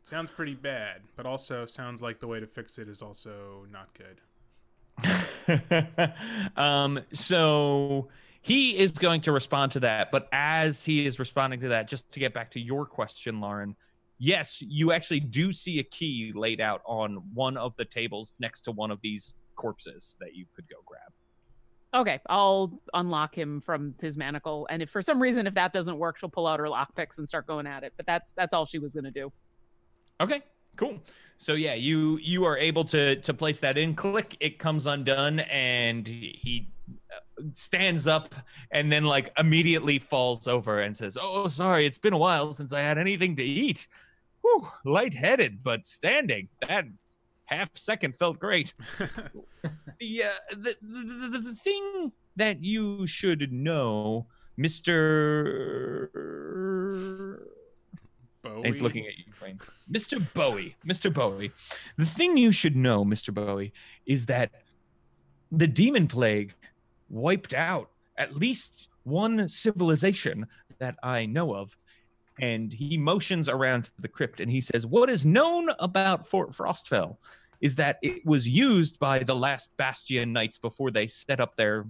Sounds pretty bad, but also sounds like the way to fix it is also not good. So he is going to respond to that, but as he is responding to that, just to get back to your question, Lauren, yes, you actually do see a key laid out on one of the tables next to one of these corpses that you could go grab. Okay, I'll unlock him from his manacle, and if for some reason if that doesn't work, she'll pull out her lockpicks and start going at it. But that's all she was gonna do. Okay, cool. So yeah, you are able to place that in. Click, it comes undone, and he stands up and then immediately falls over and says, "Oh, sorry, it's been a while since I had anything to eat. Whew, lightheaded, but standing. That half second felt great." The thing that you should know, Mr. And he's looking at you, Crane. Mr. Bowie, the thing you should know, Mr. Bowie, is that the demon plague wiped out at least one civilization that I know of. And he motions around to the crypt and he says, what is known about Fort Frostfell is that it was used by the last Bastion Knights before they set up their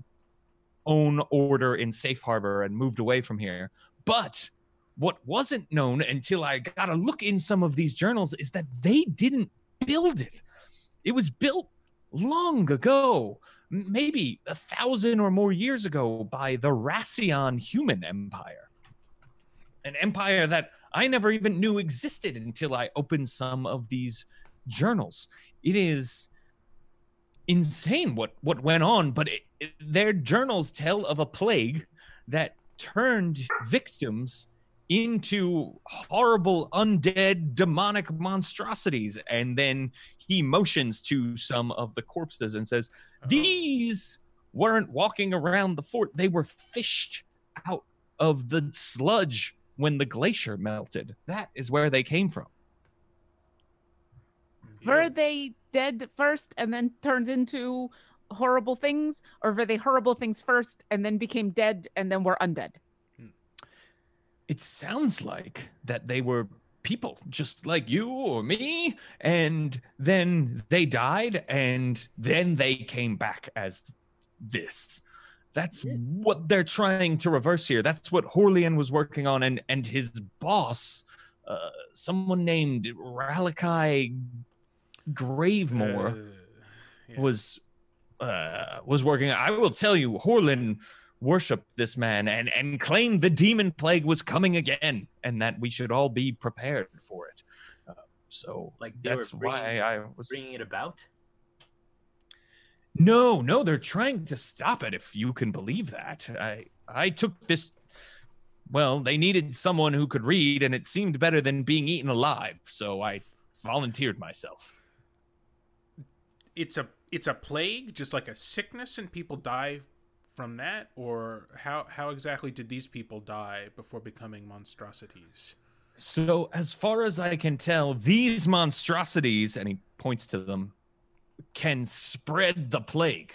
own order in Safe Harbor and moved away from here. But what wasn't known until I got a look in some of these journals is that they didn't build it. It was built long ago, maybe 1,000 or more years ago, by the Racian human empire. An empire that I never even knew existed until I opened some of these journals. It is insane what went on, but their journals tell of a plague that turned victims into horrible, undead, demonic monstrosities. And then he motions to some of the corpses and says, these weren't walking around the fort. They were fished out of the sludge when the glacier melted. That is where they came from. Were they dead first and then turned into horrible things? Or were they horrible things first and then became dead and then were undead? It sounds like that they were people just like you or me, and then they died, and then they came back as this. That's what they're trying to reverse here. That's what Horlian was working on, and his boss, someone named Ralakai Gravemore, was working. I will tell you, Horlian worshiped this man and claimed the demon plague was coming again, and that we should all be prepared for it. So Like that's why I was bringing it about. No, they're trying to stop it, if you can believe that. I took this. Well, they needed someone who could read, and it seemed better than being eaten alive, so I volunteered myself. It's a plague, just like a sickness, and people die from that? Or how exactly did these people die before becoming monstrosities? So as far as I can tell, these monstrosities, and he points to them, can spread the plague.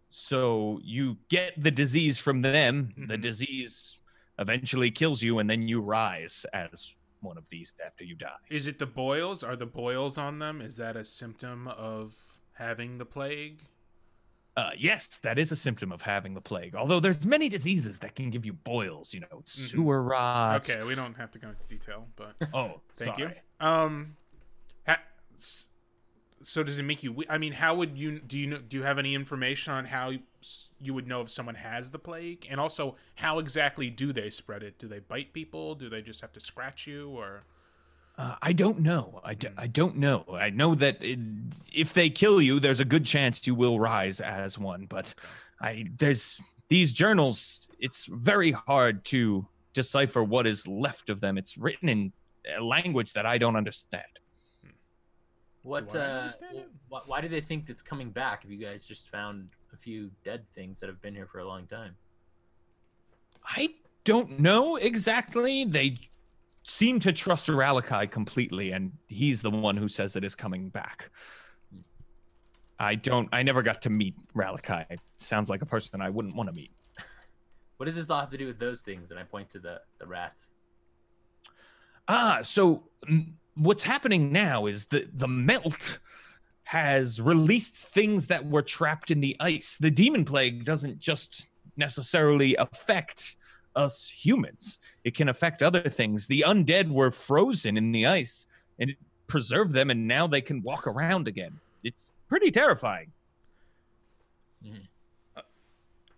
So you get the disease from them, the disease eventually kills you, and then you rise as one of these after you die. Is it the boils? Are the boils on them? Is that a symptom of having the plague? Yes, that is a symptom of having the plague. Although there's many diseases that can give you boils, sewer rot. Okay, we don't have to go into detail, but thank sorry. you. So does it make you? I mean, how would you? Do you have any information on how you would know if someone has the plague? And also, how exactly do they spread it? Do they bite people? Do they just have to scratch you? Or I don't know. I don't know. I know that if they kill you, there's a good chance you will rise as one. But there's these journals. It's very hard to decipher what is left of them. It's written in a language that I don't understand. Why do they think it's coming back if you guys just found a few dead things that have been here for a long time? I don't know exactly. They seem to trust Ralakai completely, and he's the one who says it is coming back. I never got to meet Ralakai. Sounds like a person I wouldn't want to meet. What does this all have to do with those things? And I point to the rats. So what's happening now is that the melt has released things that were trapped in the ice. The demon plague doesn't just necessarily affect us humans. It can affect other things. The undead were frozen in the ice, and it preserved them, and now they can walk around again. It's pretty terrifying.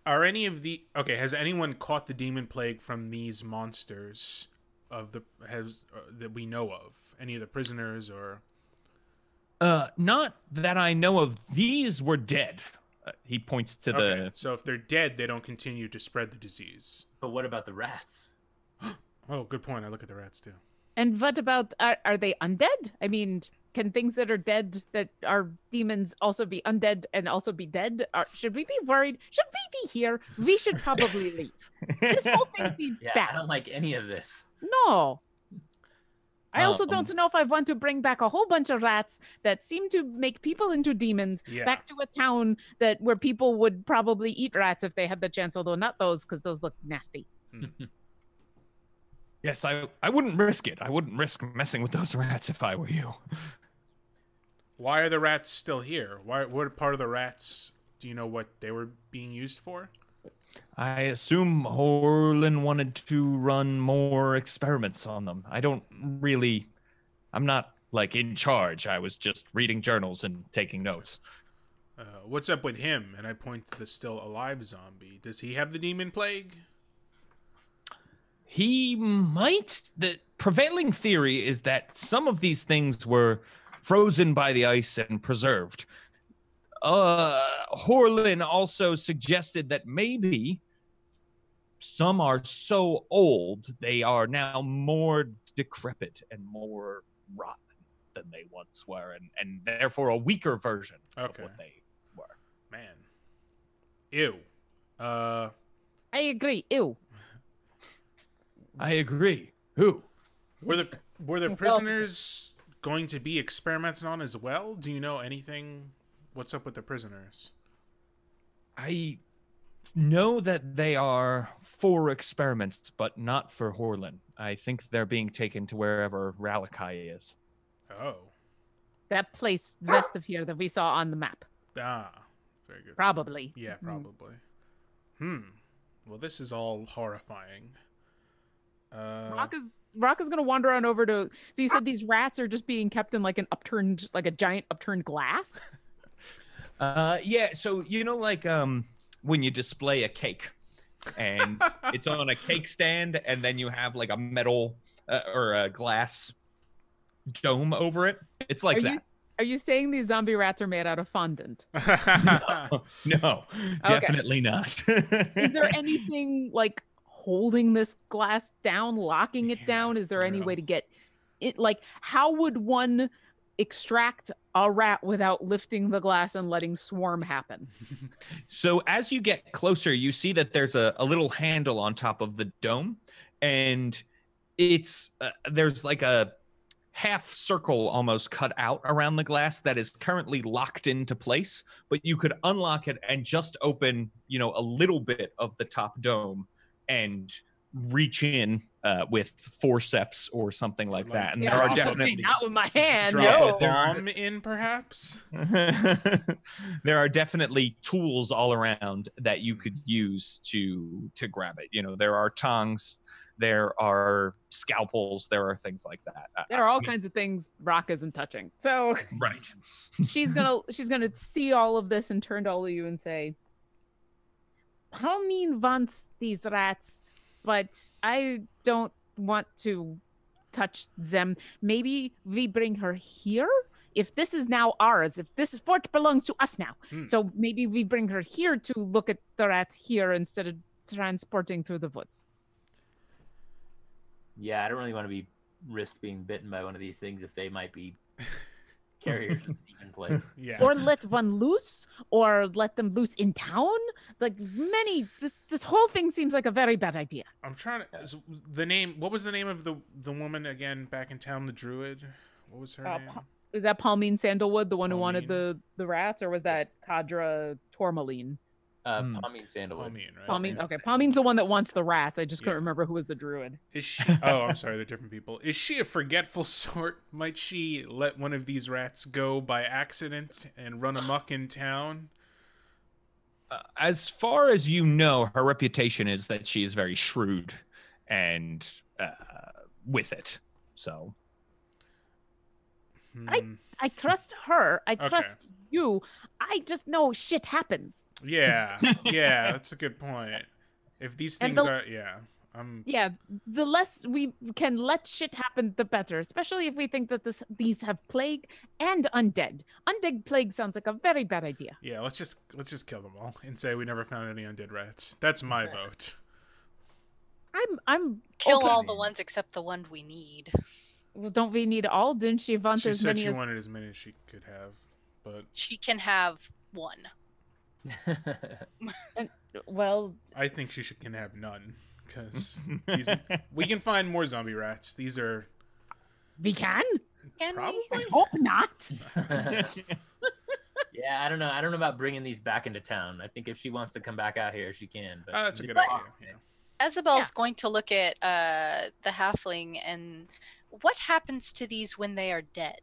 Are any of the has anyone caught the demon plague from these monsters that we know of? Any of the prisoners or? Not that I know of. These were dead. He points to the. So if they're dead, they don't continue to spread the disease. But what about the rats? Oh, good point. I look at the rats too. And what about, are they undead? I mean, can things that are dead that are demons also be undead and also be dead? Should we be worried? Should we be here? We should probably leave. This whole thing seems bad. I don't like any of this. No. I also don't know if I want to bring back a whole bunch of rats that seem to make people into demons back to a town where people would probably eat rats if they had the chance, although not those, because those look nasty. Yes, I wouldn't risk it. I wouldn't risk messing with those rats if I were you. Why are the rats still here? What part of the rats, do you know what they were being used for? I assume Horlin wanted to run more experiments on them. I'm not, like, in charge. I was just reading journals and taking notes. What's up with him? And I point to the still alive zombie. Does he have the demon plague? He might. The prevailing theory is that some of these things were frozen by the ice and preserved. Horlin also suggested that maybe some are so old they are now more decrepit and more rotten than they once were, and therefore a weaker version of what they were. Man. Ew. I agree. Ew. I agree. Who? Were the prisoners going to be experimented on as well? Do you know anything? What's up with the prisoners? I know that they are for experiments, but not for Horlin. I think they're being taken to wherever Ralakai is. Oh. That place west of here that we saw on the map. Ah, very good. Probably. Yeah, probably. Well, this is all horrifying. Rock is gonna wander on over to. So you said these rats are just being kept in like a giant upturned glass. Yeah. So like when you display a cake, and it's on a cake stand, and then you have like a metal or a glass dome over it. It's like that. Are you saying these zombie rats are made out of fondant? No, definitely not. Is there anything like holding this glass down, locking it down? Is there any way to get it? Like, how would one extract a rat without lifting the glass and letting swarm happen? So as you get closer, you see that there's a little handle on top of the dome, and it's there's like a half circle almost cut out around the glass that is currently locked into place, but you could unlock it and just open, a little bit of the top dome and reach in with forceps or something like that. And there are definitely not with my hand. Drop a bomb in, perhaps. There are definitely tools all around that you could use to grab it. There are tongs, there are scalpels, there are things like that. There are all kinds of things Rock isn't touching. So right, she's gonna see all of this and turn to all of you and say, Palmine wants these rats, but I don't want to touch them. Maybe we bring her here? If this is now ours, if this fort belongs to us now. So maybe we bring her here to look at the rats here instead of transporting through the woods. Yeah, I don't really want to be risk being bitten by one of these things if they might be carriers of Demonplague. Yeah. Or let one loose, or let them loose in town. Like this whole thing seems like a very bad idea. I'm trying to. What was the name of the woman again back in town? The druid. What was her name? Was that Palmine Sandalwood, the one who wanted the rats, or was that Kadra Tourmaline? Palmine Sandalwood. Palmine, right? Palmine. Okay, Palmine's the one that wants the rats. I just couldn't remember who was the druid. Is she? Oh, I'm sorry, they're different people. Is she a forgetful sort? Might she let one of these rats go by accident and run amok in town? As far as you know, her reputation is that she is very shrewd and with it. So I trust her. I trust you. I just know shit happens. Yeah, that's a good point. If these things the less we can let shit happen, the better. Especially if we think that these have plague and undead. Undead plague sounds like a very bad idea. Yeah, let's just kill them all and say we never found any undead rats. That's my vote. I'm kill all the ones except the one we need. Well, don't we need all? Didn't she want as many? She said she wanted as many as she could have, but she can have one. I think she can have none, because we can find more zombie rats. These are We can? Can Probably. we? I hope not. Yeah, I don't know. I don't know about bringing these back into town. I think if she wants to come back out here, she can. But That's a good idea. Yeah. Isabel's going to look at the halfling and what happens to these when they are dead?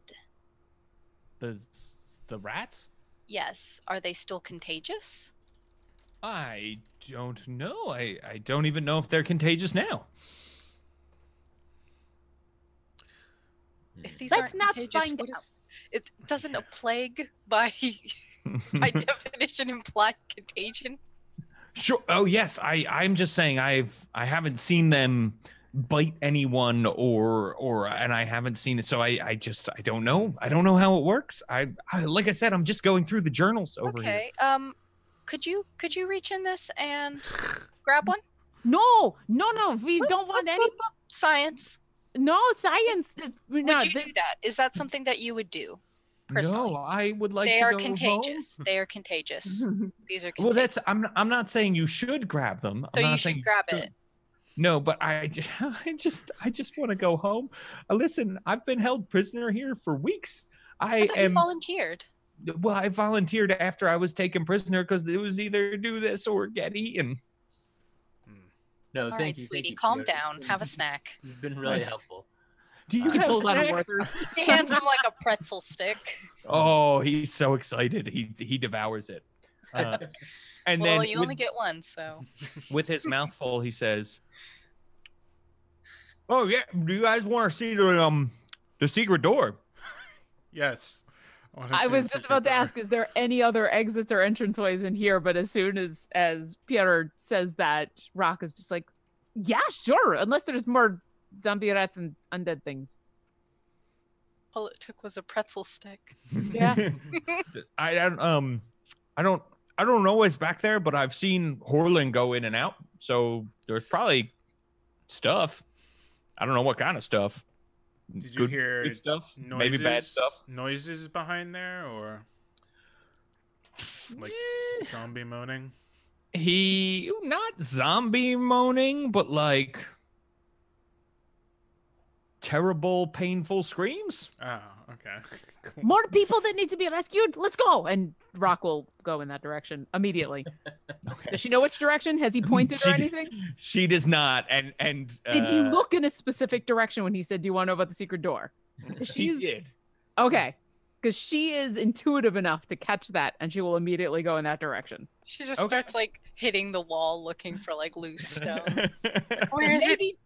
The rats? Yes. Are they still contagious? I don't know. I don't even know if they're contagious now. If these Let's aren't not contagious, find what out. is it? Doesn't a plague by definition imply contagion? Sure. Oh yes. I'm just saying I haven't seen them bite anyone and I haven't seen it. So I don't know. I don't know how it works. I like I said, I'm just going through the journals over here. Okay. Could you reach in this and grab one? No. We don't want any. Science. No, science is. No, Would you do that? Is that something that you would do? Personally? No, I would like They to are go contagious. home. They are contagious. These are Well, contagious. I'm not saying you should grab them. So I'm not you saying should grab should. it. No, but I just want to go home. Listen, I've been held prisoner here for weeks. I thought you volunteered. Well, I volunteered after I was taken prisoner because it was either do this or get eaten. No, All thank right, you, sweetie, thank you. calm down. Have a snack. You've been really Right. helpful. Do you He have pulls out a snacks? Werther's. He hands him like a pretzel stick. Oh, he's so excited. He devours it. And Well, then you only get one, so. with his mouth full, he says, "Oh yeah, do you guys want to see the secret door?" Yes. I was just about to ask, is there any other exits or entranceways in here? But as soon as Pierre says that, Rock is just like, yeah, sure. Unless there's more zombie rats and undead things. All it took was a pretzel stick. Yeah. He says, I don't know what's back there, but I've seen Horlin go in and out, so there's probably stuff. I don't know what kind of stuff. Did you hear good stuff? noises, Maybe bad stuff. Noises behind there, or like zombie moaning? He not zombie moaning, but like terrible, painful screams. Oh, okay. Cool. More people that need to be rescued. Let's go. And Rock will go in that direction immediately. Okay. Does she know which direction? Has he pointed or anything? She does not. And Did he look in a specific direction when he said, "Do you want to know about the secret door?" He did. Okay. Because she is intuitive enough to catch that, and she will immediately go in that direction. She just Okay. starts like hitting the wall looking for like loose stone. Where is it? Maybe,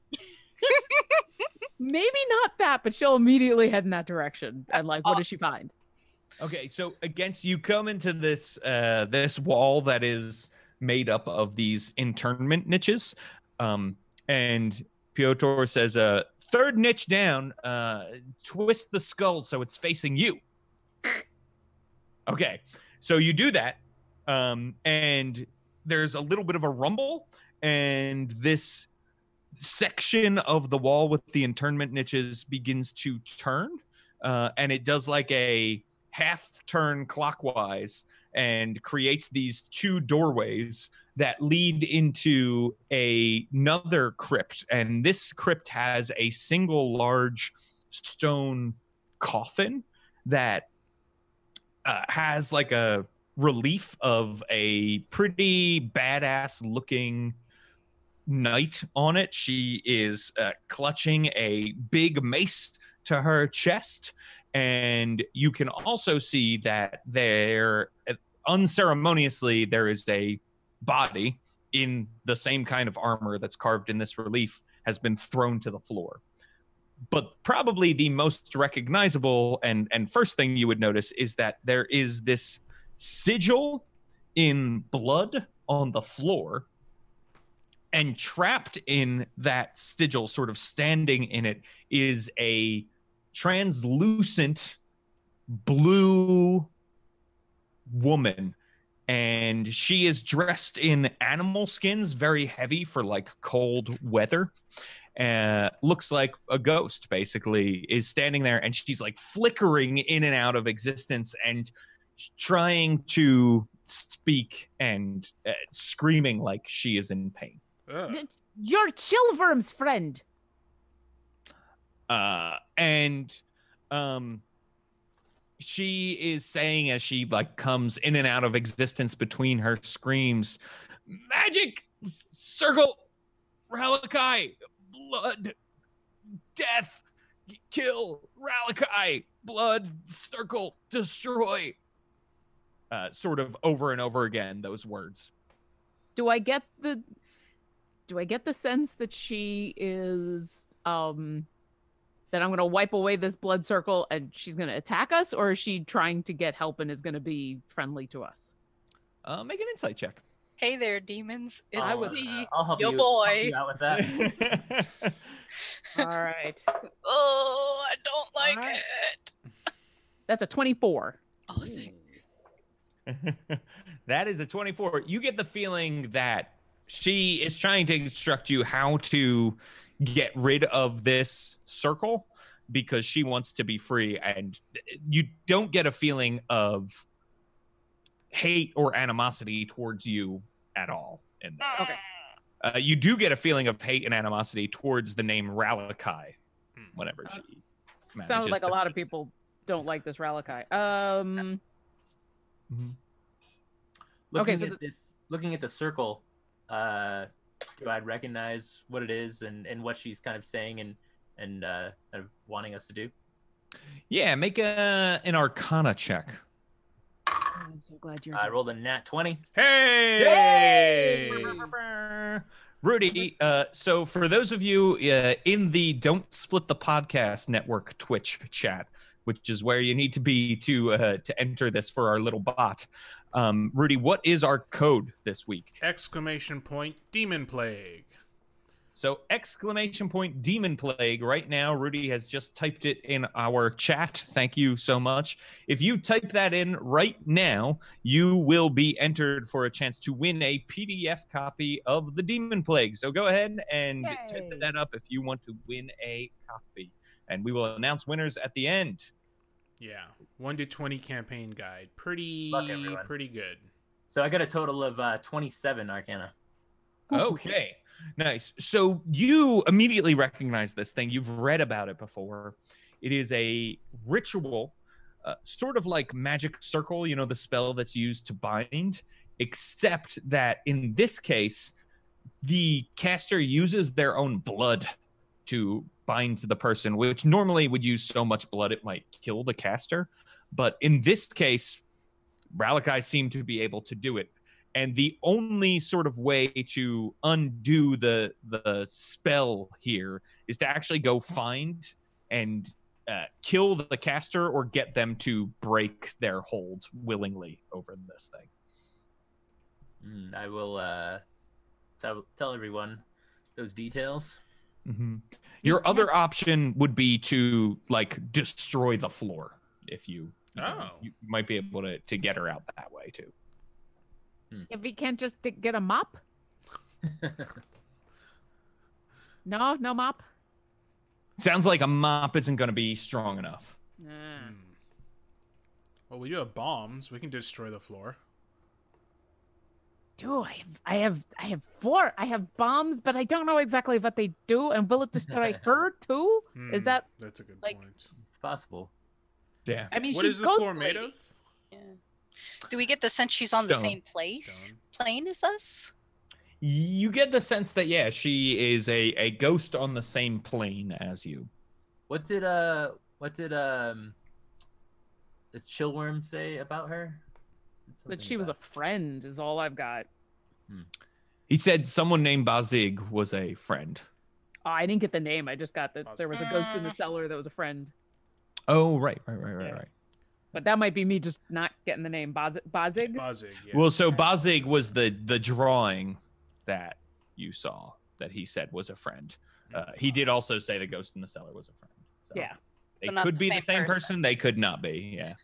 maybe not that, but she'll immediately head in that direction. And like, what does she find? Okay, so against you come into this this wall that is made up of these internment niches, and Piotr says, "Third niche down, twist the skull so it's facing you." Okay, so you do that, and there's a little bit of a rumble, and this section of the wall with the internment niches begins to turn, and it does like a half turn clockwise and creates these two doorways that lead into another crypt. And this crypt has a single large stone coffin that has like a relief of a pretty badass looking knight on it. She is clutching a big mace to her chest. And you can also see that there, unceremoniously, there is a body in the same kind of armor that's carved in this relief has been thrown to the floor. But probably the most recognizable and first thing you would notice is that there is this sigil in blood on the floor, and trapped in that sigil, sort of standing in it, is a translucent blue woman, and she is dressed in animal skins, very heavy for like cold weather. Looks like a ghost, basically, is standing there, and she's like flickering in and out of existence and trying to speak and screaming like she is in pain. Ugh. You're Chillworm's friend. And she is saying as she like comes in and out of existence between her screams, magic circle, Ralakai, blood, death, kill, Ralakai, blood, circle, destroy. Sort of over and over again, those words. Do I get the sense that she is that I'm gonna wipe away this blood circle and she's gonna attack us, or is she trying to get help and is gonna be friendly to us? Make an insight check. Hey there, demons. It's I'll help your you, boy. help you out with that. All right. Oh, I don't like Alright. it. That's a 24. Oh, thank That is a 24. You get the feeling that she is trying to instruct you how to get rid of this circle because she wants to be free, and you don't get a feeling of hate or animosity towards you at all in this. Okay. You do get a feeling of hate and animosity towards the name Ralakai whenever she manages Sounds like a to lot say- of people don't like this Ralakai. Mhm. Looking so at looking at the circle, do I recognize what it is and what she's kind of saying and kind of wanting us to do? Yeah, make an Arcana check. I'm so glad you're I rolled a nat 20. Hey! Rudy, so for those of you in the Don't Split the Podcast Network Twitch chat, which is where you need to be to enter this for our little bot, Rudy, what is our code this week? Exclamation point, Demonplague. So exclamation point Demonplague. Right now, Rudy has just typed it in our chat. Thank you so much. If you type that in right now, you will be entered for a chance to win a PDF copy of the Demonplague. So go ahead and type Yay. that up if you want to win a copy. And we will announce winners at the end. Yeah, 1 to 20 campaign guide. Luck, everyone. Pretty good. So I got a total of 27 Arcana. Okay, nice. So you immediately recognize this thing. You've read about it before. It is a ritual, sort of like magic circle, you know, the spell that's used to bind, except that in this case, the caster uses their own blood to bind to the person, which normally would use so much blood it might kill the caster. But in this case, Ralakai seemed to be able to do it. And the only sort of way to undo the spell here is to actually go find and kill the caster or get them to break their hold willingly over this thing. I will tell everyone those details. Mm-hmm. Your other option would be to like destroy the floor if you might be able to get her out that way too. If we can't just get a mop? No mop? Sounds like a mop isn't going to be strong enough. Well, we do have bombs. We can destroy the floor. Dude, I have 4. I have bombs, but I don't know exactly what they do. And will it destroy her too? Is that That's a good like- point. It's possible. Yeah. I mean, What she's is the ghost floor made lady. of? Yeah. Do we get the sense she's on the Stone. same plane as us? You get the sense that she is a ghost on the same plane as you. What did the chillworm say about her? That she was a friend is all I've got. He said someone named Bazig was a friend. Oh, I didn't get the name. I just got that there was a ghost in the cellar that was a friend. Oh, right. But that might be me just not getting the name. Bazig? Bazig, yeah. Well, so Bazig was the drawing that you saw that he said was a friend. He did also say the ghost in the cellar was a friend. So Yeah. They But not could the be the same same person. person. They could not be. Yeah.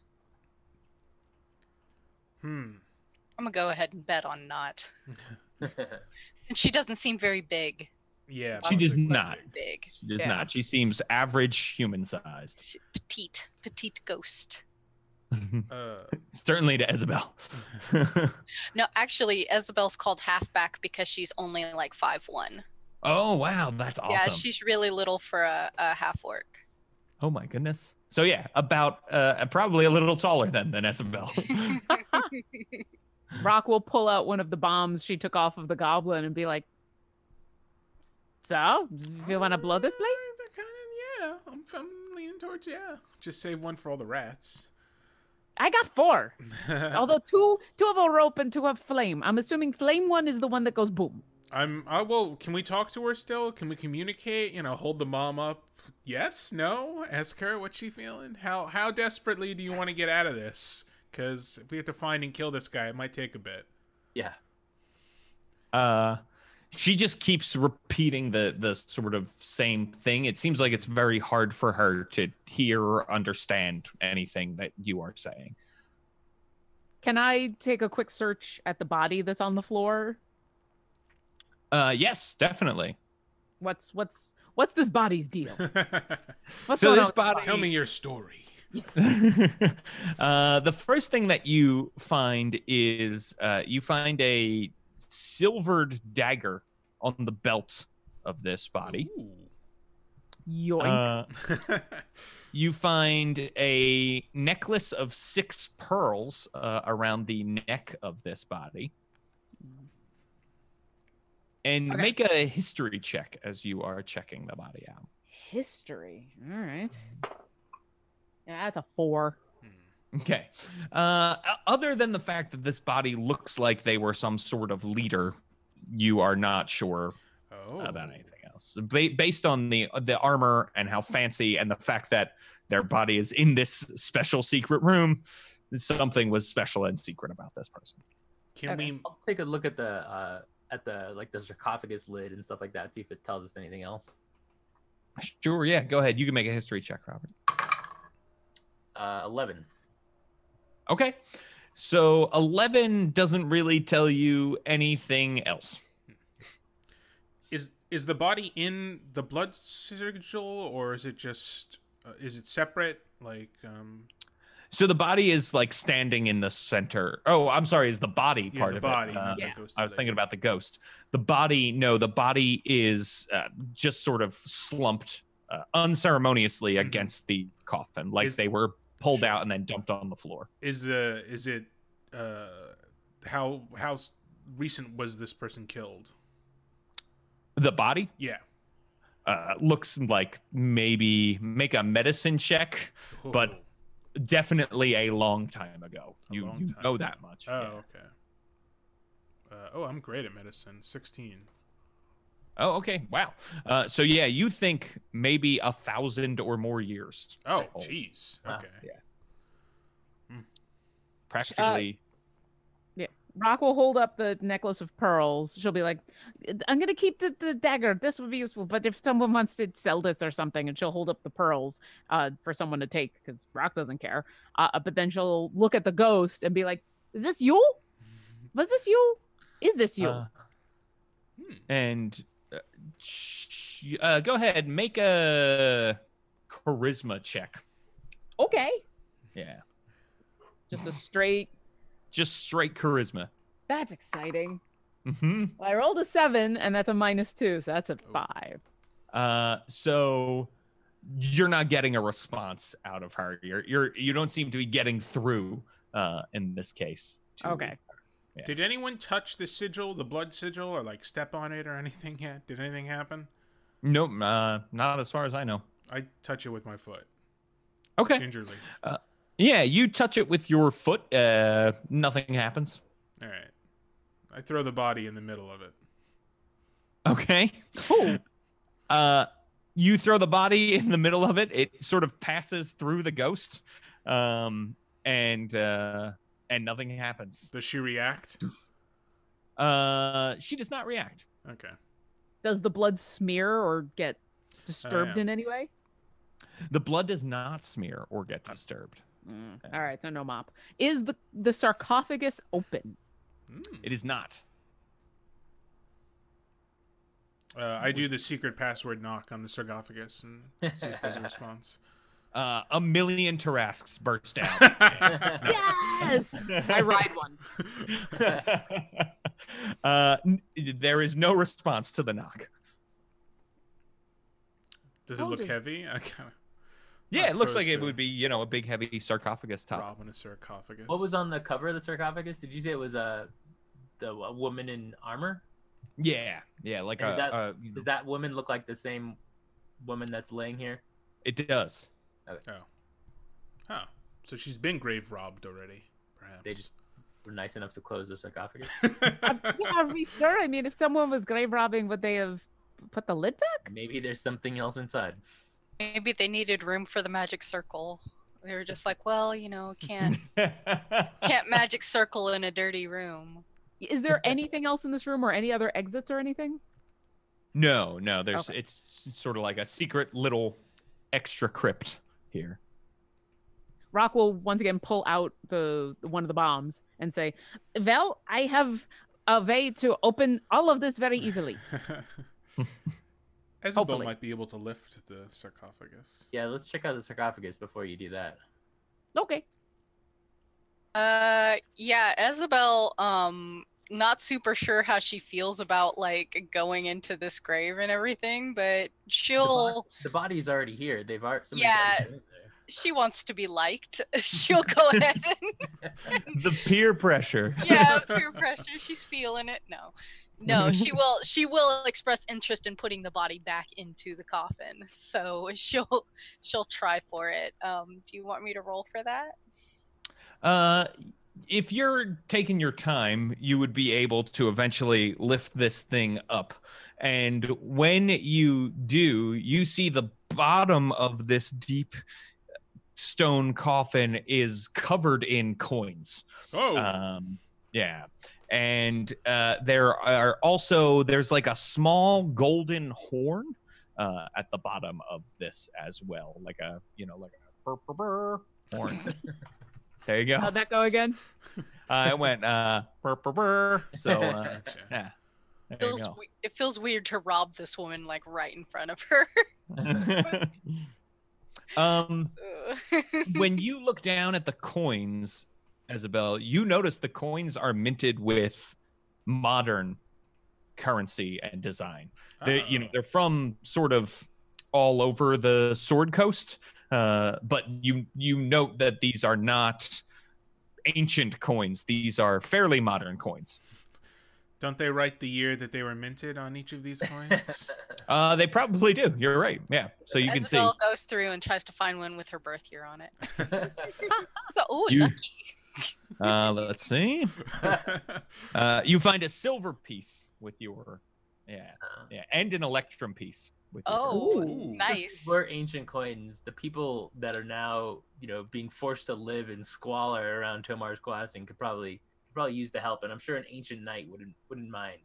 I'm gonna go ahead and bet on not. Since she doesn't seem very big. Yeah. She does Bazig's not. Big. She does Yeah. not. She seems average human sized. Petite ghost. Certainly to Isabel. No, actually, Isabel's called halfback because she's only like 5'1". Oh, wow. That's awesome. Yeah, she's really little for a half orc. Oh, my goodness. So, yeah, about probably a little taller than Isabel. Rock will pull out one of the bombs she took off of the goblin and be like, so, if you want to blow this place? Yeah, I'm leaning towards, yeah. Just save one for all the rats. I got 4. Although two of them are rope and 2 have flame. I'm assuming flame 1 is the one that goes boom. Well, can we talk to her still? Can we communicate? Hold the mom up? Yes? No? Ask her what she feeling? How desperately do you want to get out of this? Because if we have to find and kill this guy, it might take a bit. Yeah. She just keeps repeating the sort of same thing. It seems like it's very hard for her to hear or understand anything that you are saying. Can I take a quick search at the body that's on the floor? Yes, definitely. What's this body's deal? So this body. Tell me your story. The first thing that you find is you find a silvered dagger on the belt of this body. Ooh. Yoink. You find a necklace of 6 pearls around the neck of this body. And Okay. make a history check as you are checking the body out. History. All right. Yeah, that's a 4. Okay. Other than the fact that this body looks like they were some sort of leader, you are not sure about anything else. Based on the armor and how fancy and the fact that their body is in this special secret room, something was special and secret about this person. Can we? I'll take a look at the sarcophagus lid and stuff like that, see if it tells us anything else. Sure, yeah. Go ahead. You can make a history check, Robert. 11. Okay. So 11 doesn't really tell you anything else. Is the body in the blood sigil, or is it just is it separate? So the body is like standing in the center. Oh, I'm sorry. Is the body part the of body, it? not the Yeah. ghost I was of thinking about the ghost. The body, no, the body is just sort of slumped unceremoniously against the coffin, like they were pulled out and then dumped on the floor. How recent was this person killed? The body? Yeah. Looks like maybe make a medicine check, but definitely a long time ago. You know that much. Oh, yeah. Okay. I'm great at medicine. 16. Oh, okay. Wow. So yeah, you think maybe 1,000 or more years. Oh, jeez. Wow. Okay. Yeah. Practically. Yeah. Rock will hold up the necklace of pearls. She'll be like, I'm going to keep the dagger. This would be useful. But if someone wants to sell this or something, and she'll hold up the pearls for someone to take, because Rock doesn't care. But then she'll look at the ghost and be like, is this you? Was this you? Is this you? And go ahead, make a charisma check. Okay. Yeah. Just a straight. Just straight charisma. That's exciting. Mm-hmm. Well, I rolled a 7, and that's a -2, so that's a 5. So you're not getting a response out of her. You don't seem to be getting through in this case. Okay. Yeah. Did anyone touch the sigil, the blood sigil, or step on it or anything yet? Did anything happen? Nope, not as far as I know. I touch it with my foot. Okay. Gingerly. Yeah, you touch it with your foot. Nothing happens. All right. I throw the body in the middle of it. Okay. Cool. You throw the body in the middle of it. It sort of passes through the ghost, and nothing happens. Does she react? She does not react. Okay. Does the blood smear or get disturbed in any way? The blood does not smear or get disturbed. All right, so no mop. Is the sarcophagus open? It is not. I do the secret password knock on the sarcophagus and see if there's a response. A million Tarasques burst out. Yes! I ride one. There is no response to the knock. Does it look heavy? I kind of. Yeah, it looks like it would be, you know, a big, heavy sarcophagus top. Rob in a sarcophagus. What was on the cover of the sarcophagus? Did you say it was a woman in armor? Yeah, like does that woman look like the same woman that's laying here? It does. Okay. Oh. Huh. So she's been grave robbed already, perhaps. They just were nice enough to close the sarcophagus. Are we sure? I mean, if someone was grave robbing, would they have put the lid back? Maybe there's something else inside. Maybe they needed room for the magic circle. They were just like, well, you know, can't magic circle in a dirty room. Is there anything else in this room or any other exits or anything? No. It's sort of like a secret little extra crypt here. Rock will once again pull out one of the bombs and say, well, I have a way to open all of this very easily. Isabel might be able to lift the sarcophagus. Yeah, let's check out the sarcophagus before you do that. Okay. Yeah, Isabel, not super sure how she feels about like going into this grave and everything, but she'll. The body's already here. They've already. Yeah, she wants to be liked. She'll go ahead and. The peer pressure. Yeah, peer pressure. She's feeling it. No, she will express interest in putting the body back into the coffin. So she'll try for it. Do you want me to roll for that? If you're taking your time, you would be able to eventually lift this thing up. And when you do, you see the bottom of this deep stone coffin is covered in coins. Oh. Yeah. And there's like a small golden horn at the bottom of this as well, like a horn. There you go. How'd that go again? It went so yeah. It feels weird to rob this woman like right in front of her. When you look down at the coins, Isabel, you notice the coins are minted with modern currency and design. They're from sort of all over the Sword Coast, but you note that these are not ancient coins. These are fairly modern coins. Don't they write the year that they were minted on each of these coins? They probably do. You're right. Yeah. So you can see. Isabel goes through and tries to find one with her birth year on it. Lucky. Let's see. You find a silver piece with your, and an electrum piece with your. Oh, nice. We're ancient coins. The people that are now, being forced to live in squalor around Tomar's Crossing could probably use the help, and I'm sure an ancient knight wouldn't mind.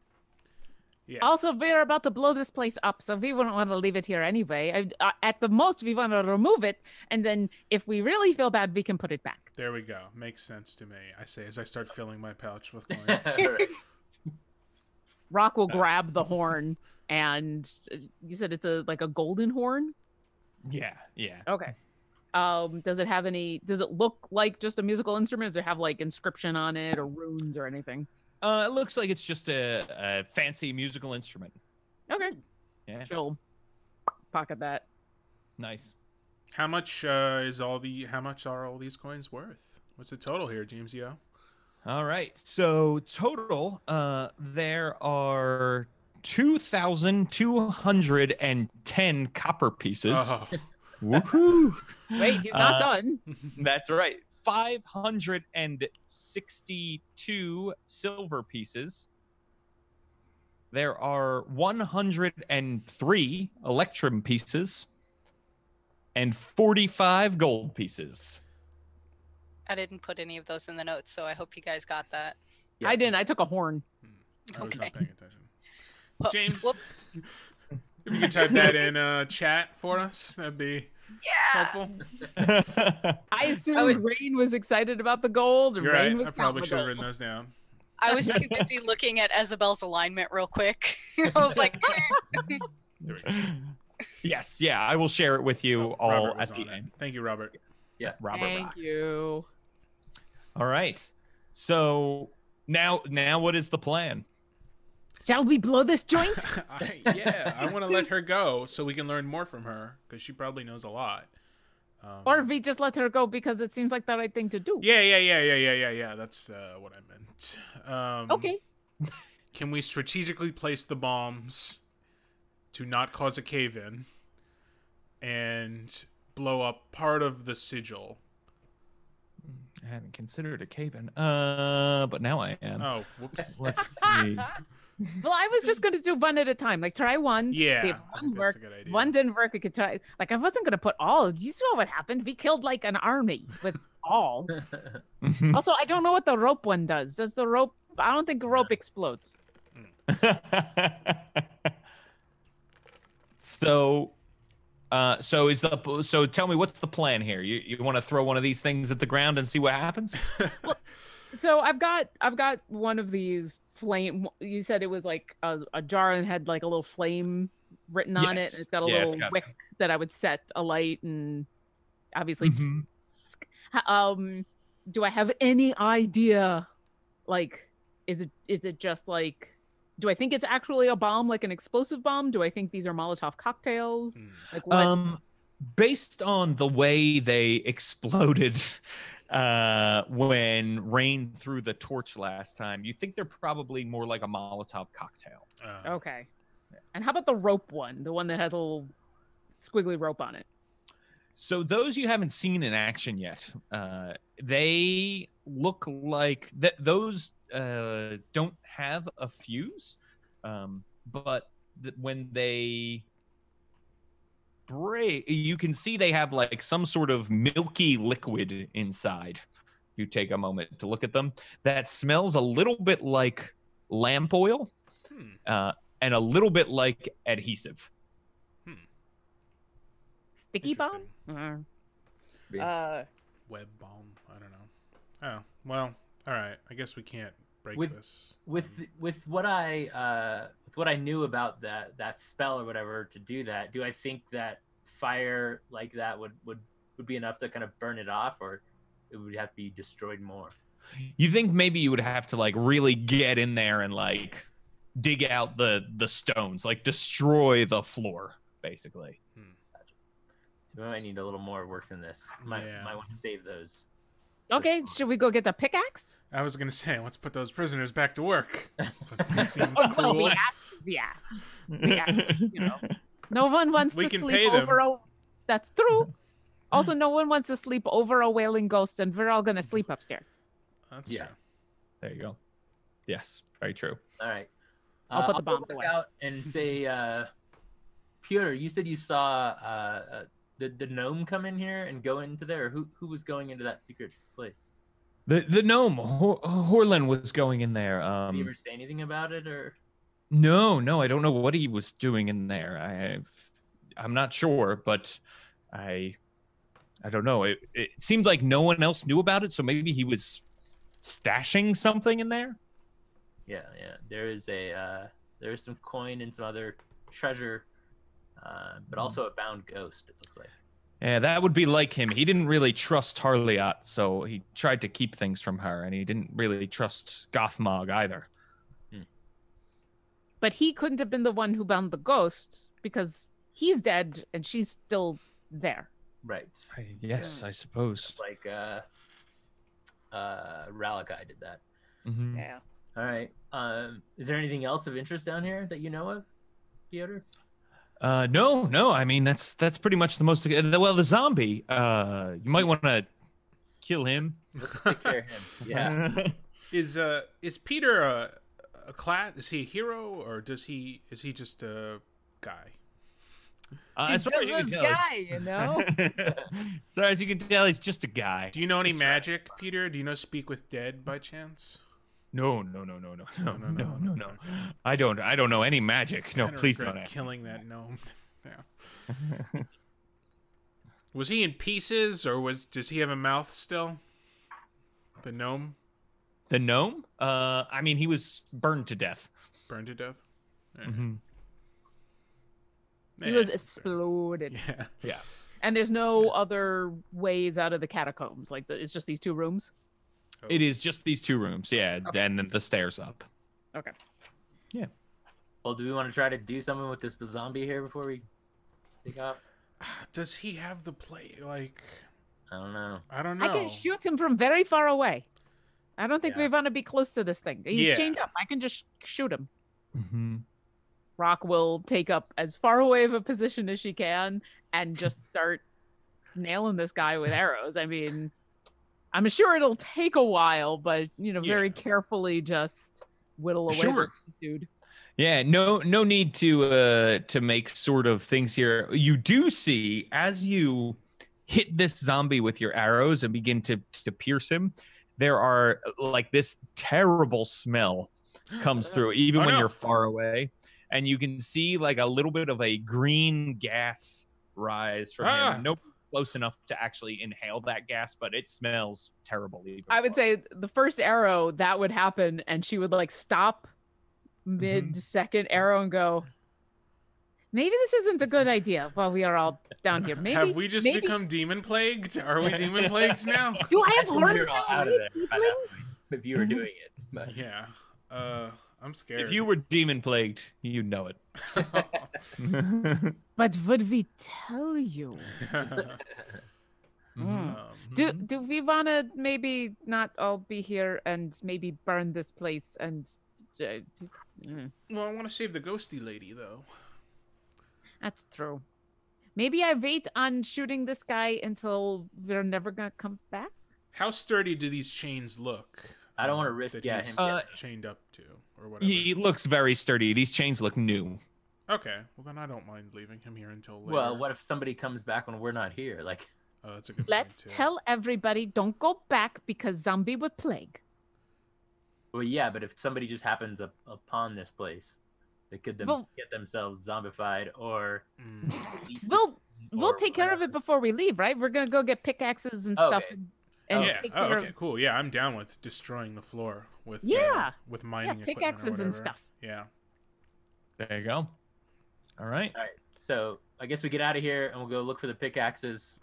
Yeah. Also, we're about to blow this place up, so we wouldn't want to leave it here anyway. At the most, we want to remove it, and then if we really feel bad, we can put it back. There we go. Makes sense to me, I say, as I start filling my pouch with coins. Rock will grab the horn, and you said it's like a golden horn? Yeah. Okay. Does it look like just a musical instrument? Does it have like inscription on it or runes or anything? It looks like it's just a fancy musical instrument. Okay. Yeah. She'll pocket that. Nice. How much are all these coins worth? What's the total here, Jamesio? All right. So total, there are 2,210 copper pieces. Oh. Woohoo! Wait, he's not done. That's right. 562 silver pieces. There are 103 electrum pieces and 45 gold pieces. I didn't put any of those in the notes, so I hope you guys got that. Yeah. I didn't. I took a horn. I was not paying attention. Oh, James, whoops. if you could type that in chat for us, that'd be helpful. I assumed Rain was excited about the gold. You're Rain right. was I probably counting should have the written gold. those down. I was too busy looking at Isabel's alignment real quick. I was like, There we go. Yes, yeah, I will share it with you all Robert was at the on it. end. Thank you, Robert. Yeah, Robert Thank rocks. you. All right. So now what is the plan? Shall we blow this joint? I want to let her go so we can learn more from her because she probably knows a lot. Or if we just let her go because it seems like the right thing to do. Yeah. That's what I meant. Okay. Can we strategically place the bombs to not cause a cave-in and blow up part of the sigil? I hadn't considered a cave-in, but now I am. Oh, whoops. Let's see. Well, I was just going to do one at a time. Like, try one. Yeah, See if I one think that's worked. a good idea. One didn't work. We could try. Like, I wasn't going to put all. You saw what happened. We killed, like, an army with all. Also, I don't know what the rope one does. Does the rope... I don't think the rope explodes. So tell me, what's the plan here? You want to throw one of these things at the ground and see what happens? So I've got one of these flame. You said it was like a jar and had like a little flame written on it. And it's got a little wick that I would set alight and obviously. Do I have any idea? Like, is it just like? Do I think it's actually a bomb, like an explosive bomb? Do I think these are Molotov cocktails? Like what? Based on the way they exploded when Rain threw the torch last time, you think they're probably more like a Molotov cocktail. Okay. And how about the rope one? The one that has a little squiggly rope on it? So those you haven't seen in action yet. They look like those don't have a fuse, but when they break, you can see they have like some sort of milky liquid inside. If you take a moment to look at them, that smells a little bit like lamp oil, and a little bit like adhesive. Sticky bomb? Web bomb. I don't know. Oh, well, all right. I guess we can't break this. With what I knew about that spell or whatever to do that, do I think that fire like that would be enough to kind of burn it off, or it would have to be destroyed more? You think maybe you would have to like really get in there and like dig out the stones, like destroy the floor, basically. We might need a little more work than this. Might want to save those. Okay, should we go get the pickaxe? I was gonna say, let's put those prisoners back to work. But that seems cruel. We ask. You know, no one wants to sleep over. That's true. Also, no one wants to sleep over a wailing ghost, and we're all gonna sleep upstairs. That's true. There you go. Yes, very true. All right. I'll put the bombs back away. out and say, Peter, you said you saw the gnome come in here and go into there. Who was going into that secret place? The gnome Horlin was going in there. Did you ever say anything about it, or? No, I don't know what he was doing in there. I'm not sure, but I don't know. It seemed like no one else knew about it, so maybe he was stashing something in there. Yeah. There is some coin and some other treasure, but also a bound ghost. It looks like. Yeah, that would be like him. He didn't really trust Harliot, so he tried to keep things from her, and he didn't really trust Gothmog either. But he couldn't have been the one who bound the ghost because he's dead and she's still there. Right. Yes, I suppose. Like Ralakai did that. Mm-hmm. Yeah. All right. Is there anything else of interest down here that you know of, Piotr? No. I mean, that's pretty much the most. Well, the zombie. You might want to kill him. Let's take care of him. Yeah. Is Peter a class? Is he a hero, or is he just a guy? He's just this guy, you know. So as you can tell, he's just a guy. Do you know any magic, Peter? Do you know Speak with Dead by chance? No. I don't know any magic. No, please don't ask. Killing that gnome. Yeah. Was he in pieces, or does he have a mouth still? The gnome? The gnome? I mean, he was burned to death. Burned to death? Yeah. Mm-hmm. He was exploded. Yeah. And there's no other ways out of the catacombs. Like, it's just these two rooms? It is just these two rooms, yeah, okay. And then the stairs up. Okay. Yeah. Well, do we want to try to do something with this zombie here before we take off? Does he have the play? Like, I don't know. I don't know. I can shoot him from very far away. I don't think Yeah. we want to be close to this thing. He's chained up. I can just shoot him. Mm-hmm. Rock will take up as far away of a position as she can and just start nailing this guy with arrows. I mean, I'm sure it'll take a while, but very carefully just whittle away this dude. Yeah, no need to make sort of things here. You do see as you hit this zombie with your arrows and begin to pierce him, there are like this terrible smell comes through even when you're far away, and you can see like a little bit of a green gas rise from him. Nope. Close enough to actually inhale that gas, but it smells terrible. I would say the first arrow that would happen, and she would like stop mid-second arrow and go, maybe this isn't a good idea while we are all down here. Maybe have we just become demon plagued? Are we demon plagued now? Do I have horns out of there by that point, if you were doing it? But. Yeah. I'm scared. If you were demon plagued, you know it. But would we tell you? Do we want to maybe not all be here and maybe burn this place and... Well, I want to save the ghosty lady, though. That's true. Maybe I wait on shooting this guy until we're never going to come back? How sturdy do these chains look? I don't want to risk him getting chained up to, or whatever. He looks very sturdy. These chains look new. Okay, well then I don't mind leaving him here until later. Well, what if somebody comes back when we're not here? Like, oh, that's a good Let's point, too. tell everybody don't go back because zombie would plague. well, yeah, but if somebody just happens upon this place, they could get themselves zombified or. We'll take care of it before we leave, right? We're gonna go get pickaxes and stuff. Okay, cool. Yeah, I'm down with destroying the floor with with mining equipment pickaxes and stuff. Yeah. There you go. All right. All right. So I guess we get out of here and we'll go look for the pickaxes.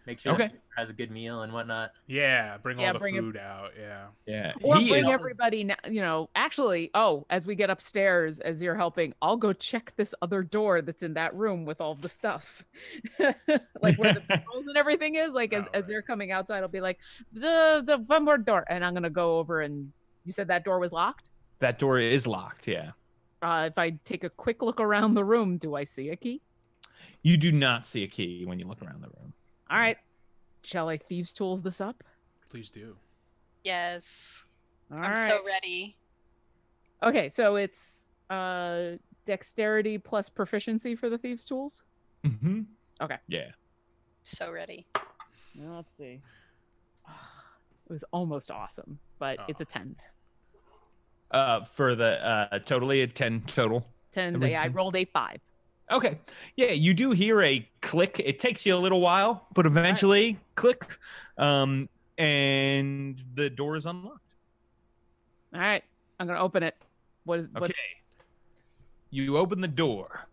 Make sure it has a good meal and whatnot. Yeah, bring all the food out. Yeah. Yeah. Or bring everybody, actually, as we get upstairs, as you're helping, I'll go check this other door that's in that room with all the stuff. Like where the controls and everything is. Like as they're coming outside, I'll be like, one more door. And I'm going to go over and you said that door was locked? That door is locked, yeah. If I take a quick look around the room, do I see a key? You do not see a key when you look around the room. All right. Shall I thieves tools this up? Please do. Yes. I'm so ready. Okay, so it's dexterity plus proficiency for the thieves tools? Mm-hmm. Okay. Yeah. So ready. Well, let's see. It was almost awesome, but it's a 10. For the totally a 10 total. 10. Yeah, I rolled a 5. Okay. Yeah, you do hear a click. It takes you a little while, but eventually click. And the door is unlocked. All right. I'm going to open it. What's You open the door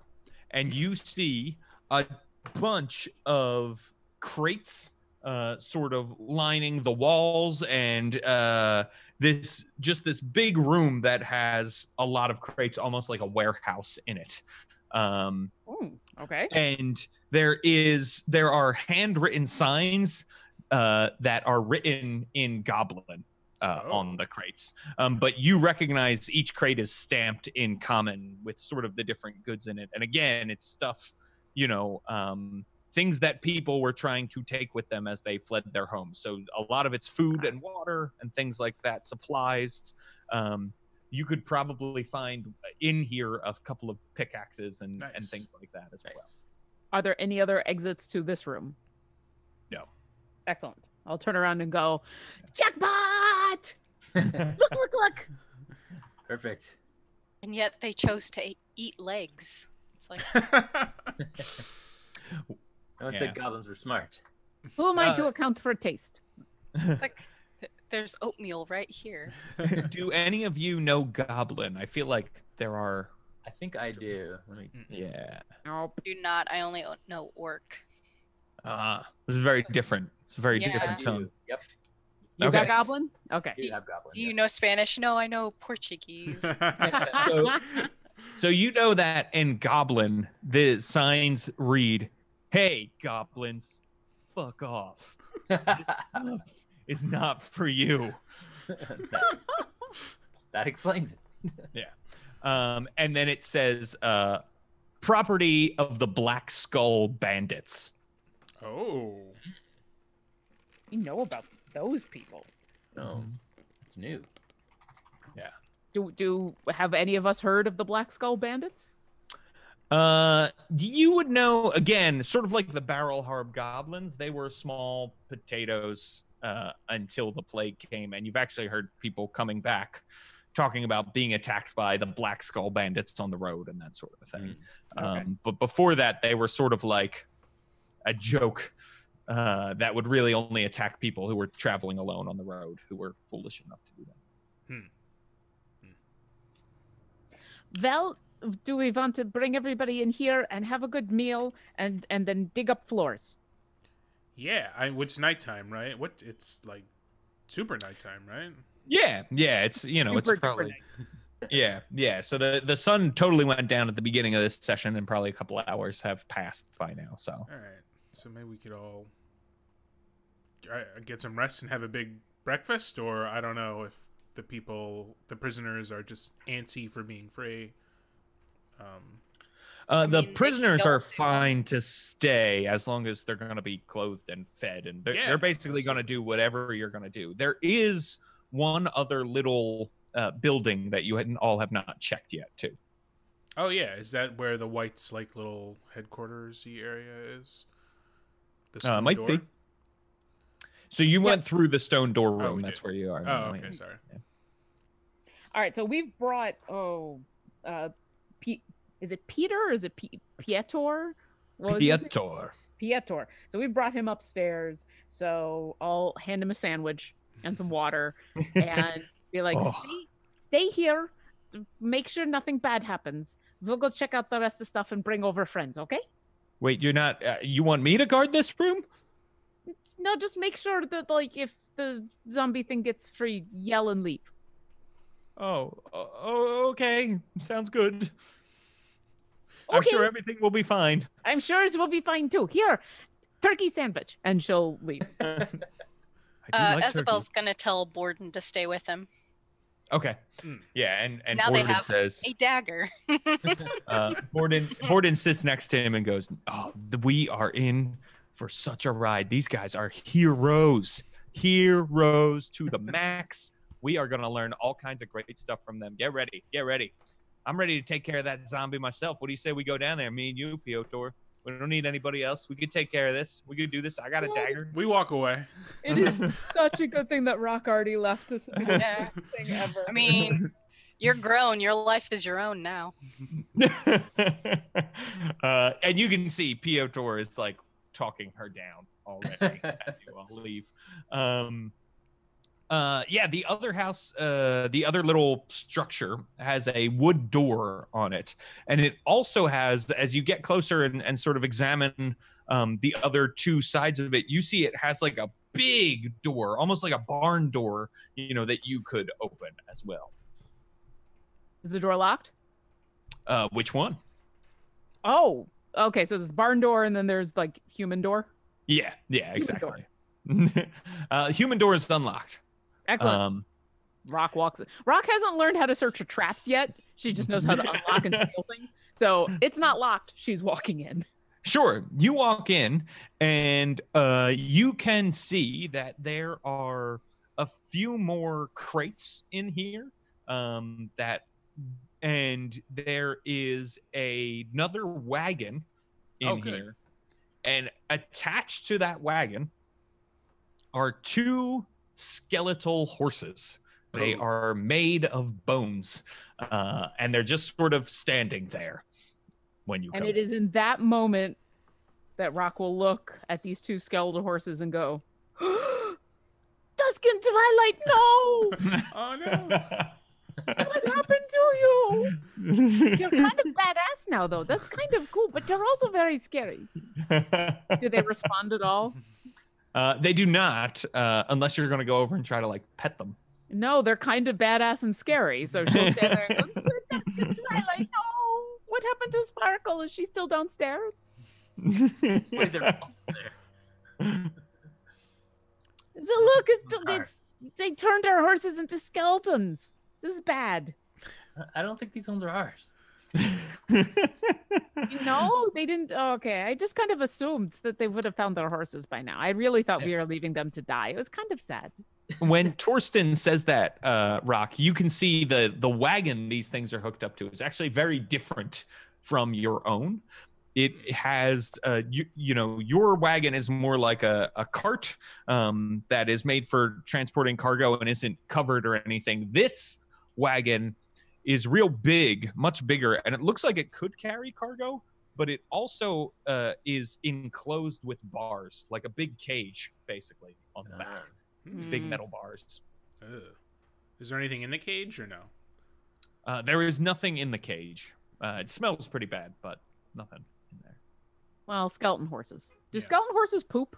and you see a bunch of crates sort of lining the walls and this big room that has a lot of crates, almost like a warehouse in it. Okay. And there are handwritten signs that are written in Goblin on the crates. But you recognize each crate is stamped in common with sort of the different goods in it. And again, it's stuff, things that people were trying to take with them as they fled their homes. So a lot of it's food and water and things like that, supplies. You could probably find in here a couple of pickaxes and things like that as well. Are there any other exits to this room? No. Excellent. I'll turn around and go, jackpot! Look! Perfect. And yet they chose to eat legs. It's like... No one said goblins were smart. Who am I to account for taste? Like, there's oatmeal right here. Do any of you know Goblin? I feel like there are. I think I do. Yeah. Nope. Do not. I only know orc. This is very different. It's a very different tone. Yep. You got Goblin? Okay. You have Goblin. Do you know Spanish? No, I know Portuguese. So you know that in Goblin, the signs read, "Hey, goblins, fuck off. This stuff is not for you." That explains it. Yeah. And then it says, property of the Black Skull Bandits. Oh. You know about those people. No, it's new. Yeah. Do have any of us heard of the Black Skull Bandits? You would know, again, sort of like the Barrel Harb Goblins. They were small potatoes until the plague came, and you've actually heard people coming back talking about being attacked by the Black Skull Bandits on the road and that sort of thing. Okay. But before that, they were sort of like a joke that would really only attack people who were traveling alone on the road, who were foolish enough to do that. Well, do we want to bring everybody in here and have a good meal and then dig up floors? Yeah, it's nighttime, right? It's like super nighttime, right? Yeah, it's Super it's probably night. yeah. So the sun totally went down at the beginning of this session, and probably a couple of hours have passed by now. So All right, so maybe we could all get some rest and have a big breakfast, or I don't know if the prisoners are just antsy for being free. The mean, prisoners they are don't do fine to stay as long as they're going to be clothed and fed, and they're basically going to do whatever you're going to do. There is one other little building that you all have not checked yet, too. Oh yeah, is that where the White's like little headquarters-y area is? The stone Might door? be. So you went through the stone door room. we That's did. where you are. Oh, now, okay, yeah. sorry. Yeah. All right, so we've brought is it Peter or is it Pietor? What was his name? Pietor. So we brought him upstairs. So I'll hand him a sandwich and some water and be like, stay here. Make sure nothing bad happens. We'll go check out the rest of the stuff and bring over friends, okay? Wait, you're not. You want me to guard this room? No, just make sure that, like, if the zombie thing gets free, yell and leave. Oh, okay. Sounds good. I'm sure everything will be fine. I'm sure it will be fine too. Here, turkey sandwich, and she'll leave. I do like Isabel's turkey. gonna tell Borden to stay with him. Okay. Yeah, and Now they Borden have says, a dagger. Borden sits next to him and goes, "Oh, we are in for such a ride. These guys are heroes to the max. We are going to learn all kinds of great stuff from them. Get ready. I'm ready to take care of that zombie myself. What do you say we go down there, me and you, Piotr? We don't need anybody else. We could take care of this. We could do this. I got a dagger." We walk away. It is such a good thing that Rock already left us. Yeah. Thing ever. I mean, you're grown. Your life is your own now. And you can see Piotr is like talking her down already as you all leave. Yeah, the other house, the other little structure has a wood door on it. And it also has, as you get closer and sort of examine the other two sides of it, you see it has like a big door, almost like a barn door, that you could open as well. Is the door locked? Which one? Oh, okay. So there's barn door, and then there's like human door. Yeah, exactly. Human door is unlocked. Excellent. Rock walks in. Rock hasn't learned how to search for traps yet. She just knows how to unlock and steal things. So it's not locked. She's walking in. Sure. You walk in, and you can see that there are a few more crates in here. And there is another wagon in here, and attached to that wagon are two skeletal horses. They are made of bones, and they're just sort of standing there when you come. And it is in that moment that Rock will look at these two skeletal horses and go, "Dusk and Twilight, no! Oh no! What happened to you? You're kind of badass now, though. That's kind of cool, but you're also very scary." Do they respond at all? They do not, unless you're going to go over and try to like pet them. No, they're kind of badass and scary. So she'll stand there and go, "Dusk and Twilight, happened to Sparkle? Is she still downstairs? Wait, they're all there. So look, they turned our horses into skeletons. This is bad. I don't think these ones are ours. No, they didn't. Oh, okay, I just kind of assumed that they would have found their horses by now. I really thought we were leaving them to die. It was kind of sad. When Torsten says that, Rock, you can see the wagon these things are hooked up to is actually very different from your own. It has, you know, your wagon is more like a cart that is made for transporting cargo and isn't covered or anything. This wagon is real big, much bigger, and it looks like it could carry cargo, but it also is enclosed with bars, like a big cage, basically, on the back. Big metal bars. Is there anything in the cage or no? There is nothing in the cage. It smells pretty bad, but nothing in there. Well, skeleton horses. Do skeleton horses poop?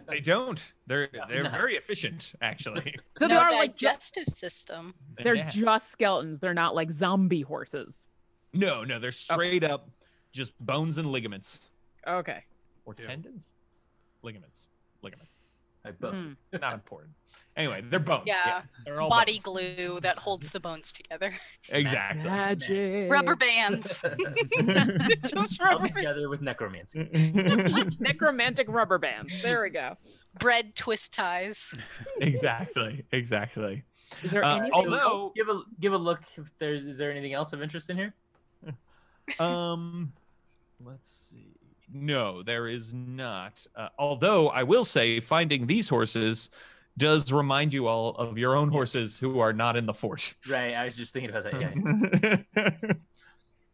They don't. They're very efficient, actually. So no they are like digestive system. they're just skeletons. They're not like zombie horses. No, they're straight up just bones and ligaments. Okay. Or tendons? Ligaments. Both. Not important. Anyway, they're bones. Yeah. They're all Body bones. glue that holds the bones together. Exactly. Magic. Rubber bands. Just All rubber together with necromancy. necromantic rubber bands. There we go. Bread twist ties. Exactly. Is there anything although- else? Give a look if is there anything else of interest in here? Let's see. No, there is not. Although I will say, finding these horses does remind you all of your own horses who are not in the fort. Right, I was just thinking about that. Yeah.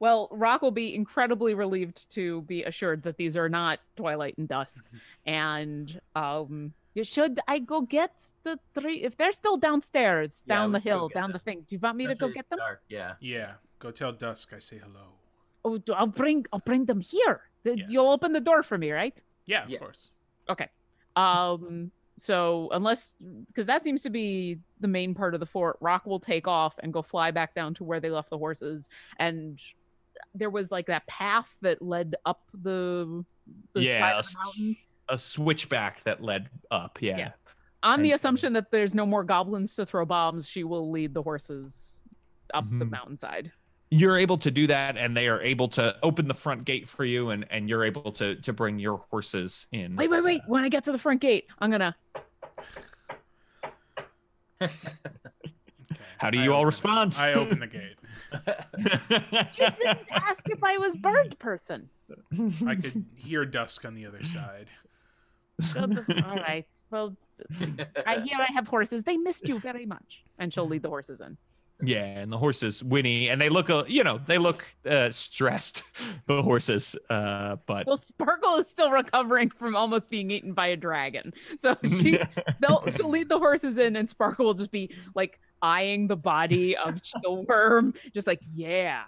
Well, Rock will be incredibly relieved to be assured that these are not Twilight and Dusk. And should I go get the three if they're still downstairs, Yeah, down the let's go hill, get down them. the thing? Do you want me to go Especially get it's them? Dark, yeah. Yeah. Go tell Dusk I say hello. Oh, I'll bring them here. Yes. You'll open the door for me, right? Yeah, of Yeah. course. Okay. So because that seems to be the main part of the fort, Rock will take off and go fly back down to where they left the horses. And there was like that path that led up the side of the mountain. A switchback that led up. Yeah. Yeah. On the I see. assumption that there's no more goblins to throw bombs, she will lead the horses up the Mhm. mountainside. You're able to do that, and they are able to open the front gate for you, and you're able to bring your horses in. Wait. When I get to the front gate, I'm gonna. Okay. How do I you all open it. respond? I open the gate. You didn't ask if I was bird person. I could hear Dusk on the other side. All right. Well, I have horses. They missed you very much, and she'll lead the horses in. Yeah, and the horses whinny, and they look, stressed. The horses, but Well, Sparkle is still recovering from almost being eaten by a dragon, so she'll lead the horses in, and Sparkle will just be like eyeing the body of Chillworm, just like yeah.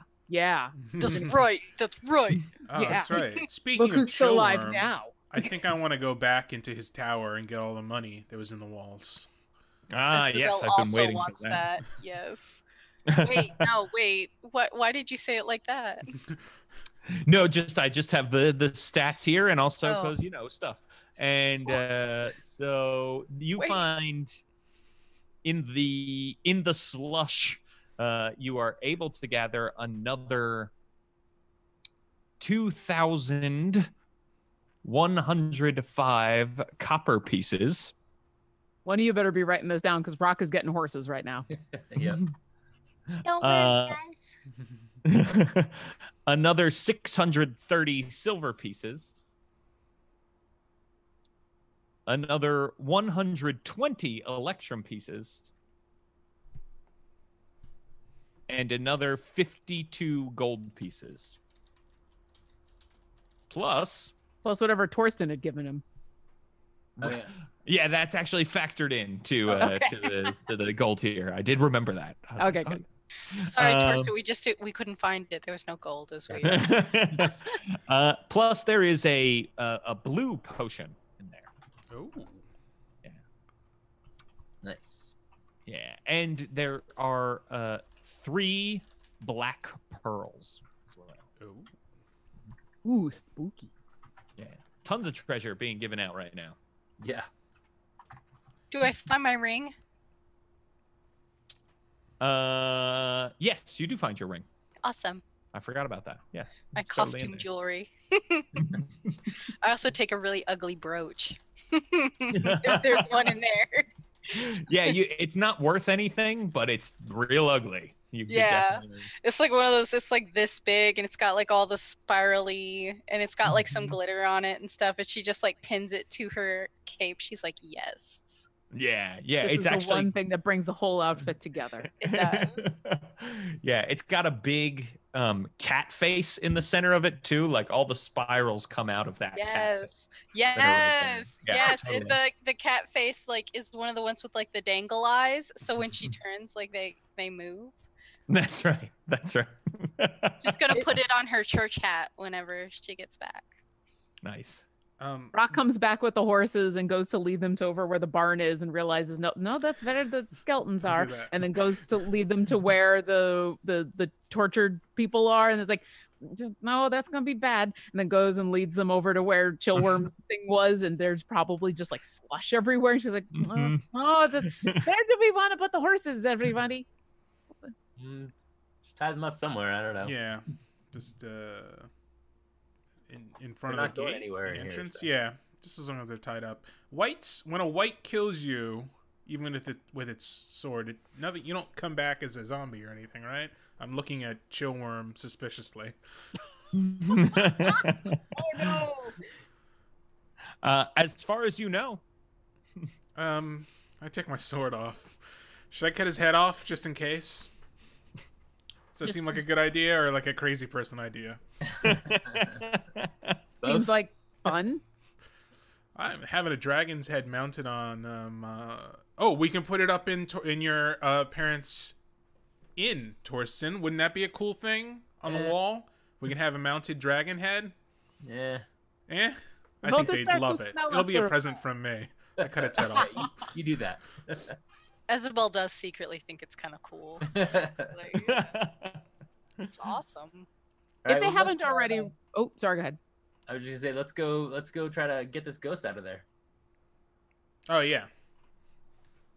That's right. That's right. Oh, Yeah. that's right. Speaking Look of who's still alive Chillworm, now. I think I want to go back into his tower and get all the money that was in the walls. yes, Isabel I've been also waiting wants for that. Yes. Wait. Why did you say it like that? No, I just have the stats here, and also Oh. because stuff. And so you Wait. find in the slush, you are able to gather another 2,105 copper pieces. One of you better be writing this down because Rock is getting horses right now. Yeah. Don't worry, Another 630 silver pieces. Another 120 electrum pieces. And another 52 gold pieces. Plus whatever Torsten had given him. Oh, yeah. yeah, that's actually factored in to Okay. to the gold here. I did remember that. I was Okay, like, good. Sorry, Um, Torsten. We couldn't find it. There was no gold. As we. Plus, there is a blue potion in there. Oh. Nice. Yeah, and there are 3 black pearls as well. Ooh, spooky. Yeah. Tons of treasure being given out right now. Yeah. Do I find my ring? Yes, you do find your ring. Awesome. I forgot about that. Yeah. My it's totally in costume there. jewelry. I also take a really ugly brooch. If there's one in there. Yeah, it's not worth anything, but it's real ugly. You could Yeah. definitely- It's like one of those, it's like this big and it's got like all the spirally and it's got like some glitter on it and stuff. And she just like pins it to her cape. She's like, yes. Yeah, This it's is the actually one thing that brings the whole outfit together. It does. Yeah, it's got a big cat face in the center of it too. Like all the spirals come out of that cat face. Yes. Yeah, Yes. totally. And the cat face like is one of the ones with like the dangle eyes. So when she turns, like they move. That's right. That's right. She's gonna put it on her church hat whenever she gets back. Nice. Rock comes back with the horses and goes to lead them to over where the barn is and realizes no, that's where the skeletons I'll are, do that. and then goes to lead them to where the tortured people are, and it's like, no, that's gonna be bad, and then goes and leads them over to where Chillworm's thing was, and there's probably just like slush everywhere. And she's like, oh, it's just where do we want to put the horses, everybody? Just tie them up somewhere. I don't know. Yeah, just in front They're of not the going gate, anywhere the in here, entrance. so. Yeah, just as long as they're tied up. Whites, when a white kills you, even if with its sword, nothing. You don't come back as a zombie or anything, right? I'm looking at Chillworm suspiciously. Oh no! As far as you know. I take my sword off. Should I cut his head off just in case? Does that seem like a good idea or like a crazy person idea? Seems like fun. I'm having a dragon's head mounted on. Oh, we can put it up in your parents' inn, Torsten. Wouldn't that be a cool thing on the wall? We can have a mounted dragon head. Yeah. I Well, think this they'd starts love to it. smell It'll be a after- present from me. I cut its head off. You do that. Isabel does secretly think it's kind of cool. Like, it's awesome. If they haven't already, oh, sorry, go ahead. I was just gonna say, let's go try to get this ghost out of there. Oh yeah.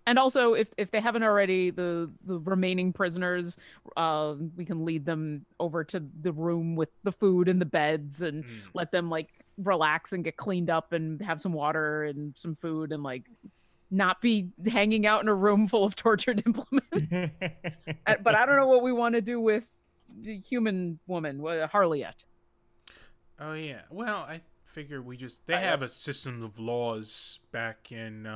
And also, if they haven't already, the remaining prisoners, we can lead them over to the room with the food and the beds, and let them like relax and get cleaned up and have some water and some food and like not be hanging out in a room full of tortured implements. But I don't know what we want to do with the human woman, Harley yet. Oh yeah. Well, I figure they have a system of laws back in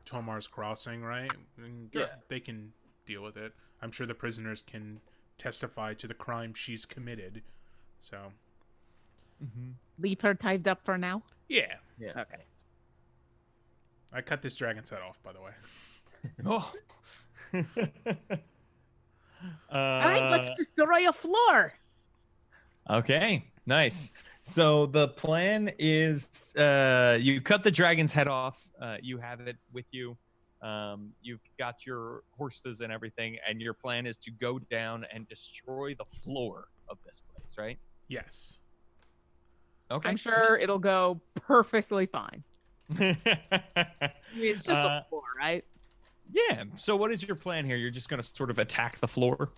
Tomar's Crossing, right? And Yeah. they can deal with it. I'm sure the prisoners can testify to the crime she's committed. So, Leave her tied up for now. yeah. Yeah. Okay. I cut this dragon's head off, by the way. Oh. All right, let's destroy a floor. Okay, nice. So the plan is you cut the dragon's head off. You have it with you. You've got your horses and everything, and your plan is to go down and destroy the floor of this place, right? Yes. Okay. I'm sure it'll go perfectly fine. I mean, it's just a floor, right? Yeah. So what is your plan here? You're just going to sort of attack the floor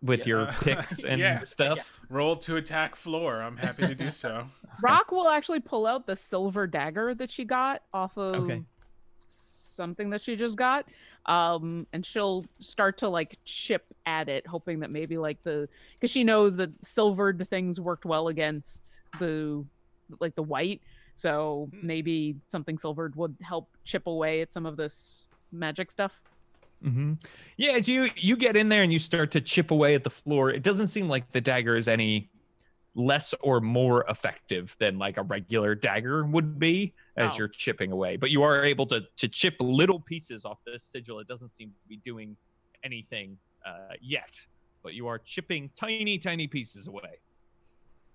with your picks and yeah. stuff? Roll to attack floor. I'm happy to do so. Rock will actually pull out the silver dagger that she got off of something that she just got. And she'll start to like chip at it, hoping that maybe like because she knows that silvered things worked well against the white. So maybe something silvered would help chip away at some of this magic stuff. Mm-hmm. Yeah, you get in there and you start to chip away at the floor. It doesn't seem like the dagger is any less or more effective than like a regular dagger would be as you're chipping away. But you are able to chip little pieces off this sigil. It doesn't seem to be doing anything yet, but you are chipping tiny, tiny pieces away.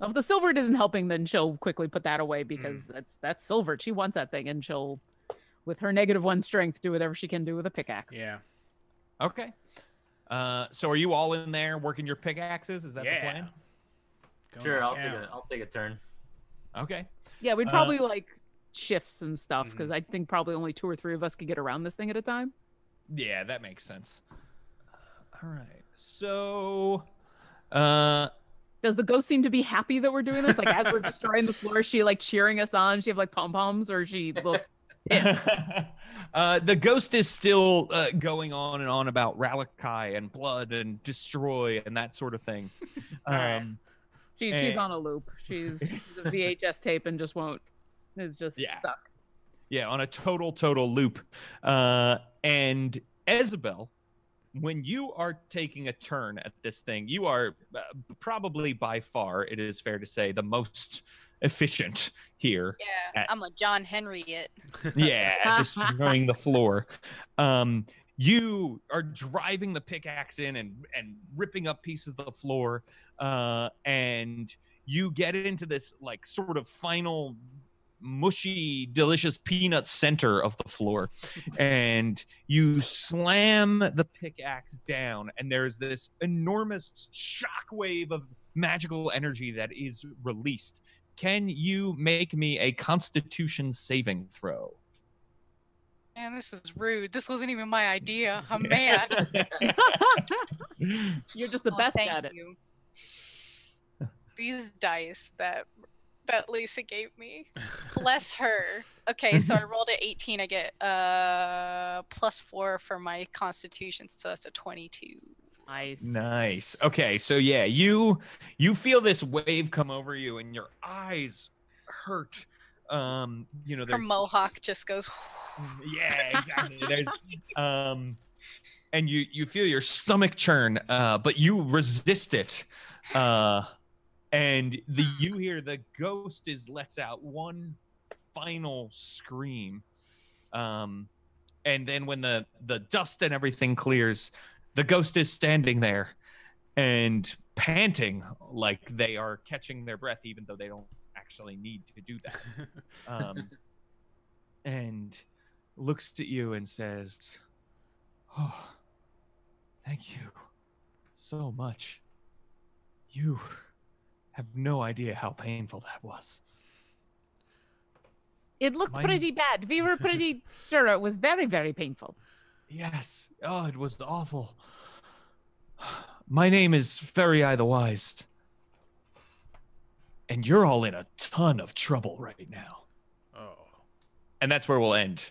If the silvered isn't helping, then she'll quickly put that away because that's silvered. She wants that thing, and she'll, with her -1 strength, do whatever she can do with a pickaxe. Yeah. Okay. So are you all in there working your pickaxes? Is that the Yeah. plan? Sure, I'll take a turn. Okay. Yeah, we'd probably like shifts and stuff because I think probably only 2 or 3 of us could get around this thing at a time. Yeah, that makes sense. All right. So, does the ghost seem to be happy that we're doing this? Like as we're destroying the floor, is she like cheering us on? She have like pom poms, or she looked pissed? The ghost is still going on and on about Ralakai and blood and destroy and that sort of thing. She's on a loop. She's a VHS tape and just won't. Is just stuck. Yeah, on a total loop. And Isabel, when you are taking a turn at this thing, you are probably by far, it is fair to say, the most efficient here. Yeah, I'm a John Henry it. Yeah, destroying the floor. You are driving the pickaxe in and ripping up pieces of the floor, and you get into this like sort of final mushy, delicious peanut center of the floor, and you slam the pickaxe down, and there's this enormous shockwave of magical energy that is released. Can you make me a Constitution saving throw? Man, this is rude. This wasn't even my idea. I'm mad. You're just the best thank at it. You. These dice that Lisa gave me. Bless her. Okay, so I rolled an 18. I get +4 for my Constitution, so that's a 22. Nice. Okay, so yeah, you feel this wave come over you, and your eyes hurt. You know, her mohawk just goes. Yeah, exactly. There's and you feel your stomach churn, but you resist it. And you hear the ghost lets out one final scream. And then when the dust and everything clears, the ghost is standing there and panting like they are catching their breath, even though they don't actually need to do that. And looks at you and says, "Oh, thank you so much. You have no idea how painful that was." It looked pretty bad. We were pretty sure it was very, very painful. Yes. Oh, it was awful. My name is Fairy Eye the Wise. And you're all in a ton of trouble right now. Oh. And that's where we'll end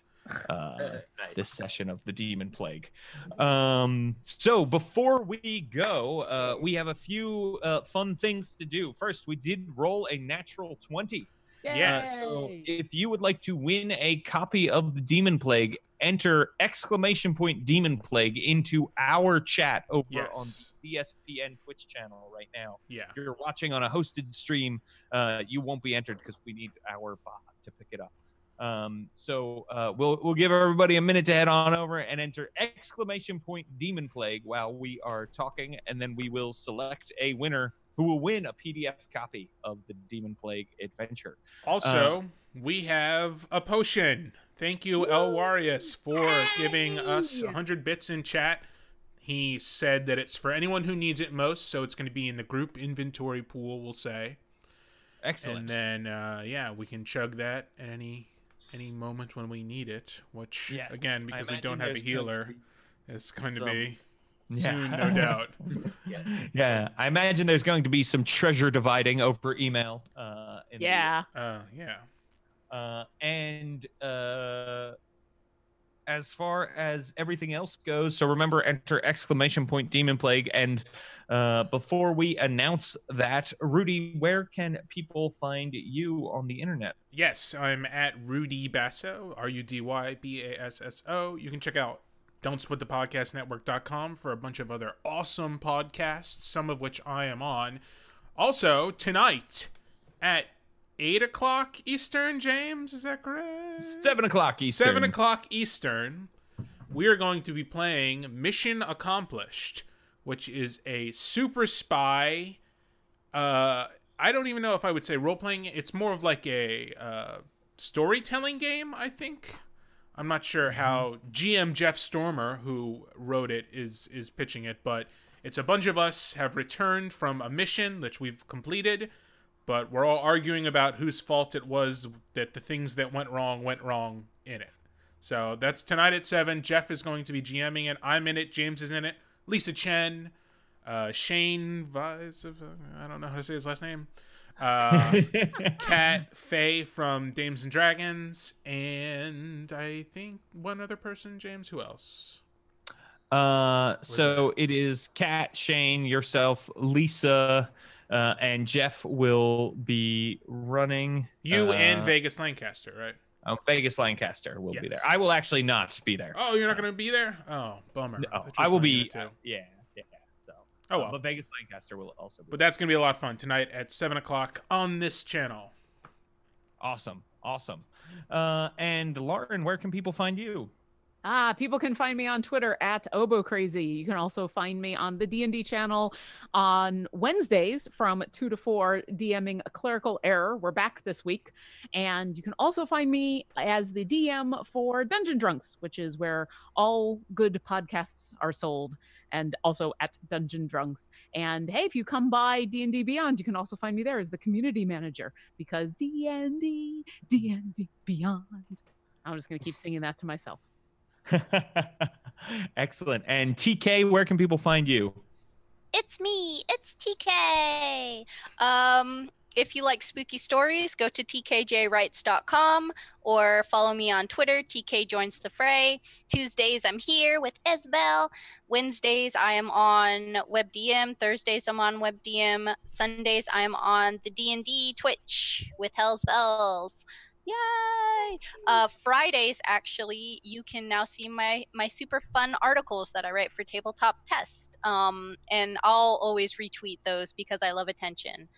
this session of the Demon Plague. So before we go, we have a few fun things to do. First, we did roll a natural 20. Yes. So if you would like to win a copy of the Demon Plague, enter !Demon Plague into our chat over on the ESPN Twitch channel right now. Yeah. If you're watching on a hosted stream, you won't be entered because we need our bot to pick it up. So we'll give everybody a minute to head on over and enter !Demon Plague while we are talking, and then we will select a winner who will win a PDF copy of the Demon Plague adventure. Also, we have a potion. Thank you, El Warius, for giving us 100 bits in chat. He said that it's for anyone who needs it most, so it's going to be in the group inventory pool, we'll say. Excellent. And then, yeah, we can chug that at any moment when we need it, which, again, because we don't have a healer, it's going to be soon, no doubt. Yeah, I imagine there's going to be some treasure dividing over email. And as far as everything else goes, so remember, enter !Demon Plague. And before we announce that, Rudy, where can people find you on the internet? Yes, I'm at Rudy Basso, RUDYBASSO. You can check out Don'tSplitThePodcastNetwork.com for a bunch of other awesome podcasts, some of which I am on. Also, tonight at 8 o'clock Eastern, James, is that correct? 7 o'clock Eastern. 7 o'clock Eastern, we are going to be playing Mission Accomplished, which is a super spy. I don't even know if I would say role-playing. It's more of like a storytelling game, I think. I'm not sure how GM Jeff Stormer, who wrote it, is pitching it, but it's a bunch of us have returned from a mission that we've completed, but we're all arguing about whose fault it was that the things that went wrong in it. So that's tonight at 7. Jeff is going to be GMing it. I'm in it. James is in it. Lisa Chen, Shane Vise, I don't know how to say his last name. Kat Faye from Dames and Dragons, and I think one other person. James, who else? So it is Kat, Shane, yourself, Lisa, and Jeff will be running. You and Vegas Lancaster, right? Oh, Vegas Lancaster will be there. I will actually not be there. Oh, you're not going to be there? Oh, bummer. No, I will be. Yeah. So. Oh, well. But Vegas Lancaster will also be. But that's going to be a lot of fun tonight at 7 o'clock on this channel. Awesome. And Lauren, where can people find you? People can find me on Twitter at OboCrazy. You can also find me on the D&D channel on Wednesdays from 2 to 4 DMing a Clerical Error. We're back this week. And you can also find me as the DM for Dungeon Drunks, which is where all good podcasts are sold, and also at Dungeon Drunks. And hey, if you come by D&D Beyond, you can also find me there as the community manager, because D&D Beyond. I'm just going to keep singing that to myself. Excellent. And TK, where can people find you? It's me. It's TK. If you like spooky stories, go to tkjwrites.com or follow me on Twitter, TK Joins the Fray. Tuesdays, I'm here with Isabel. Wednesdays, I am on WebDM. Thursdays, I'm on WebDM. Sundays, I am on the D&D Twitch with Hell's Bells. Yay! Fridays, actually, you can now see my super fun articles that I write for Tabletop Test. And I'll always retweet those because I love attention.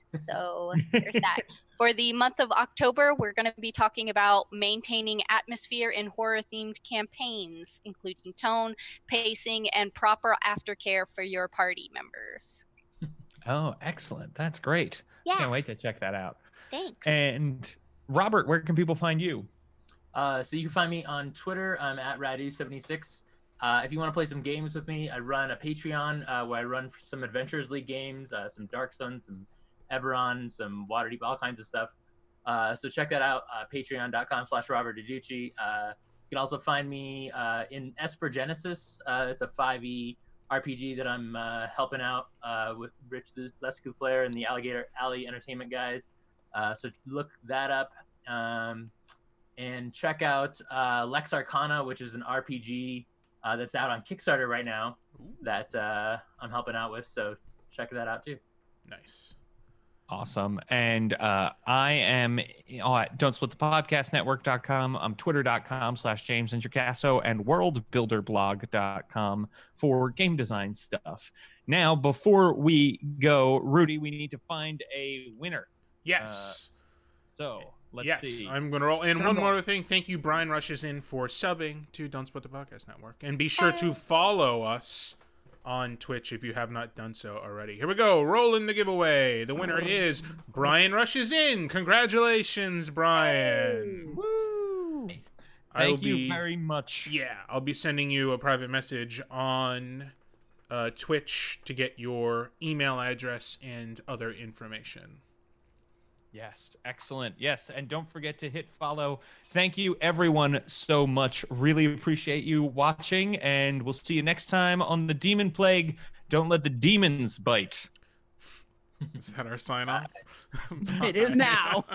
So there's that. For the month of October, we're going to be talking about maintaining atmosphere in horror-themed campaigns, including tone, pacing, and proper aftercare for your party members. Oh, excellent. That's great. Yeah. Can't wait to check that out. Thanks. And Robert, where can people find you? So you can find me on Twitter. I'm at Radu76. If you want to play some games with me, I run a Patreon where I run some Adventures League games, some Dark Sun, some Eberron, some Waterdeep, all kinds of stuff. So check that out, patreon.com/Robert Adducci. You can also find me in Esper Genesis. It's a 5e RPG that I'm helping out with Rich the Lescu Flair and the Alligator Alley Entertainment guys. So look that up, and check out Lex Arcana, which is an RPG that's out on Kickstarter right now that I'm helping out with. So check that out too. Nice. Awesome. And I am at don'tsplitthepodcastnetwork.com. I'm twitter.com/James Introcaso and worldbuilderblog.com for game design stuff. Now, before we go, Rudy, we need to find a winner. Yes. So let's see. I'm going to roll. And one more thing. Thank you, Brian Rushes in, for subbing to Don't Split the Podcast Network. And be sure to follow us on Twitch if you have not done so already. Here we go. Rolling the giveaway. The winner is Brian Rushes in. Congratulations, Brian. Woo! Thank you very much. Yeah, I'll be sending you a private message on Twitch to get your email address and other information. Yes, excellent. Yes, and don't forget to hit follow. Thank you, everyone, so much. Really appreciate you watching, and we'll see you next time on the Demonplague. Don't let the demons bite. Is that our sign-off? It is now.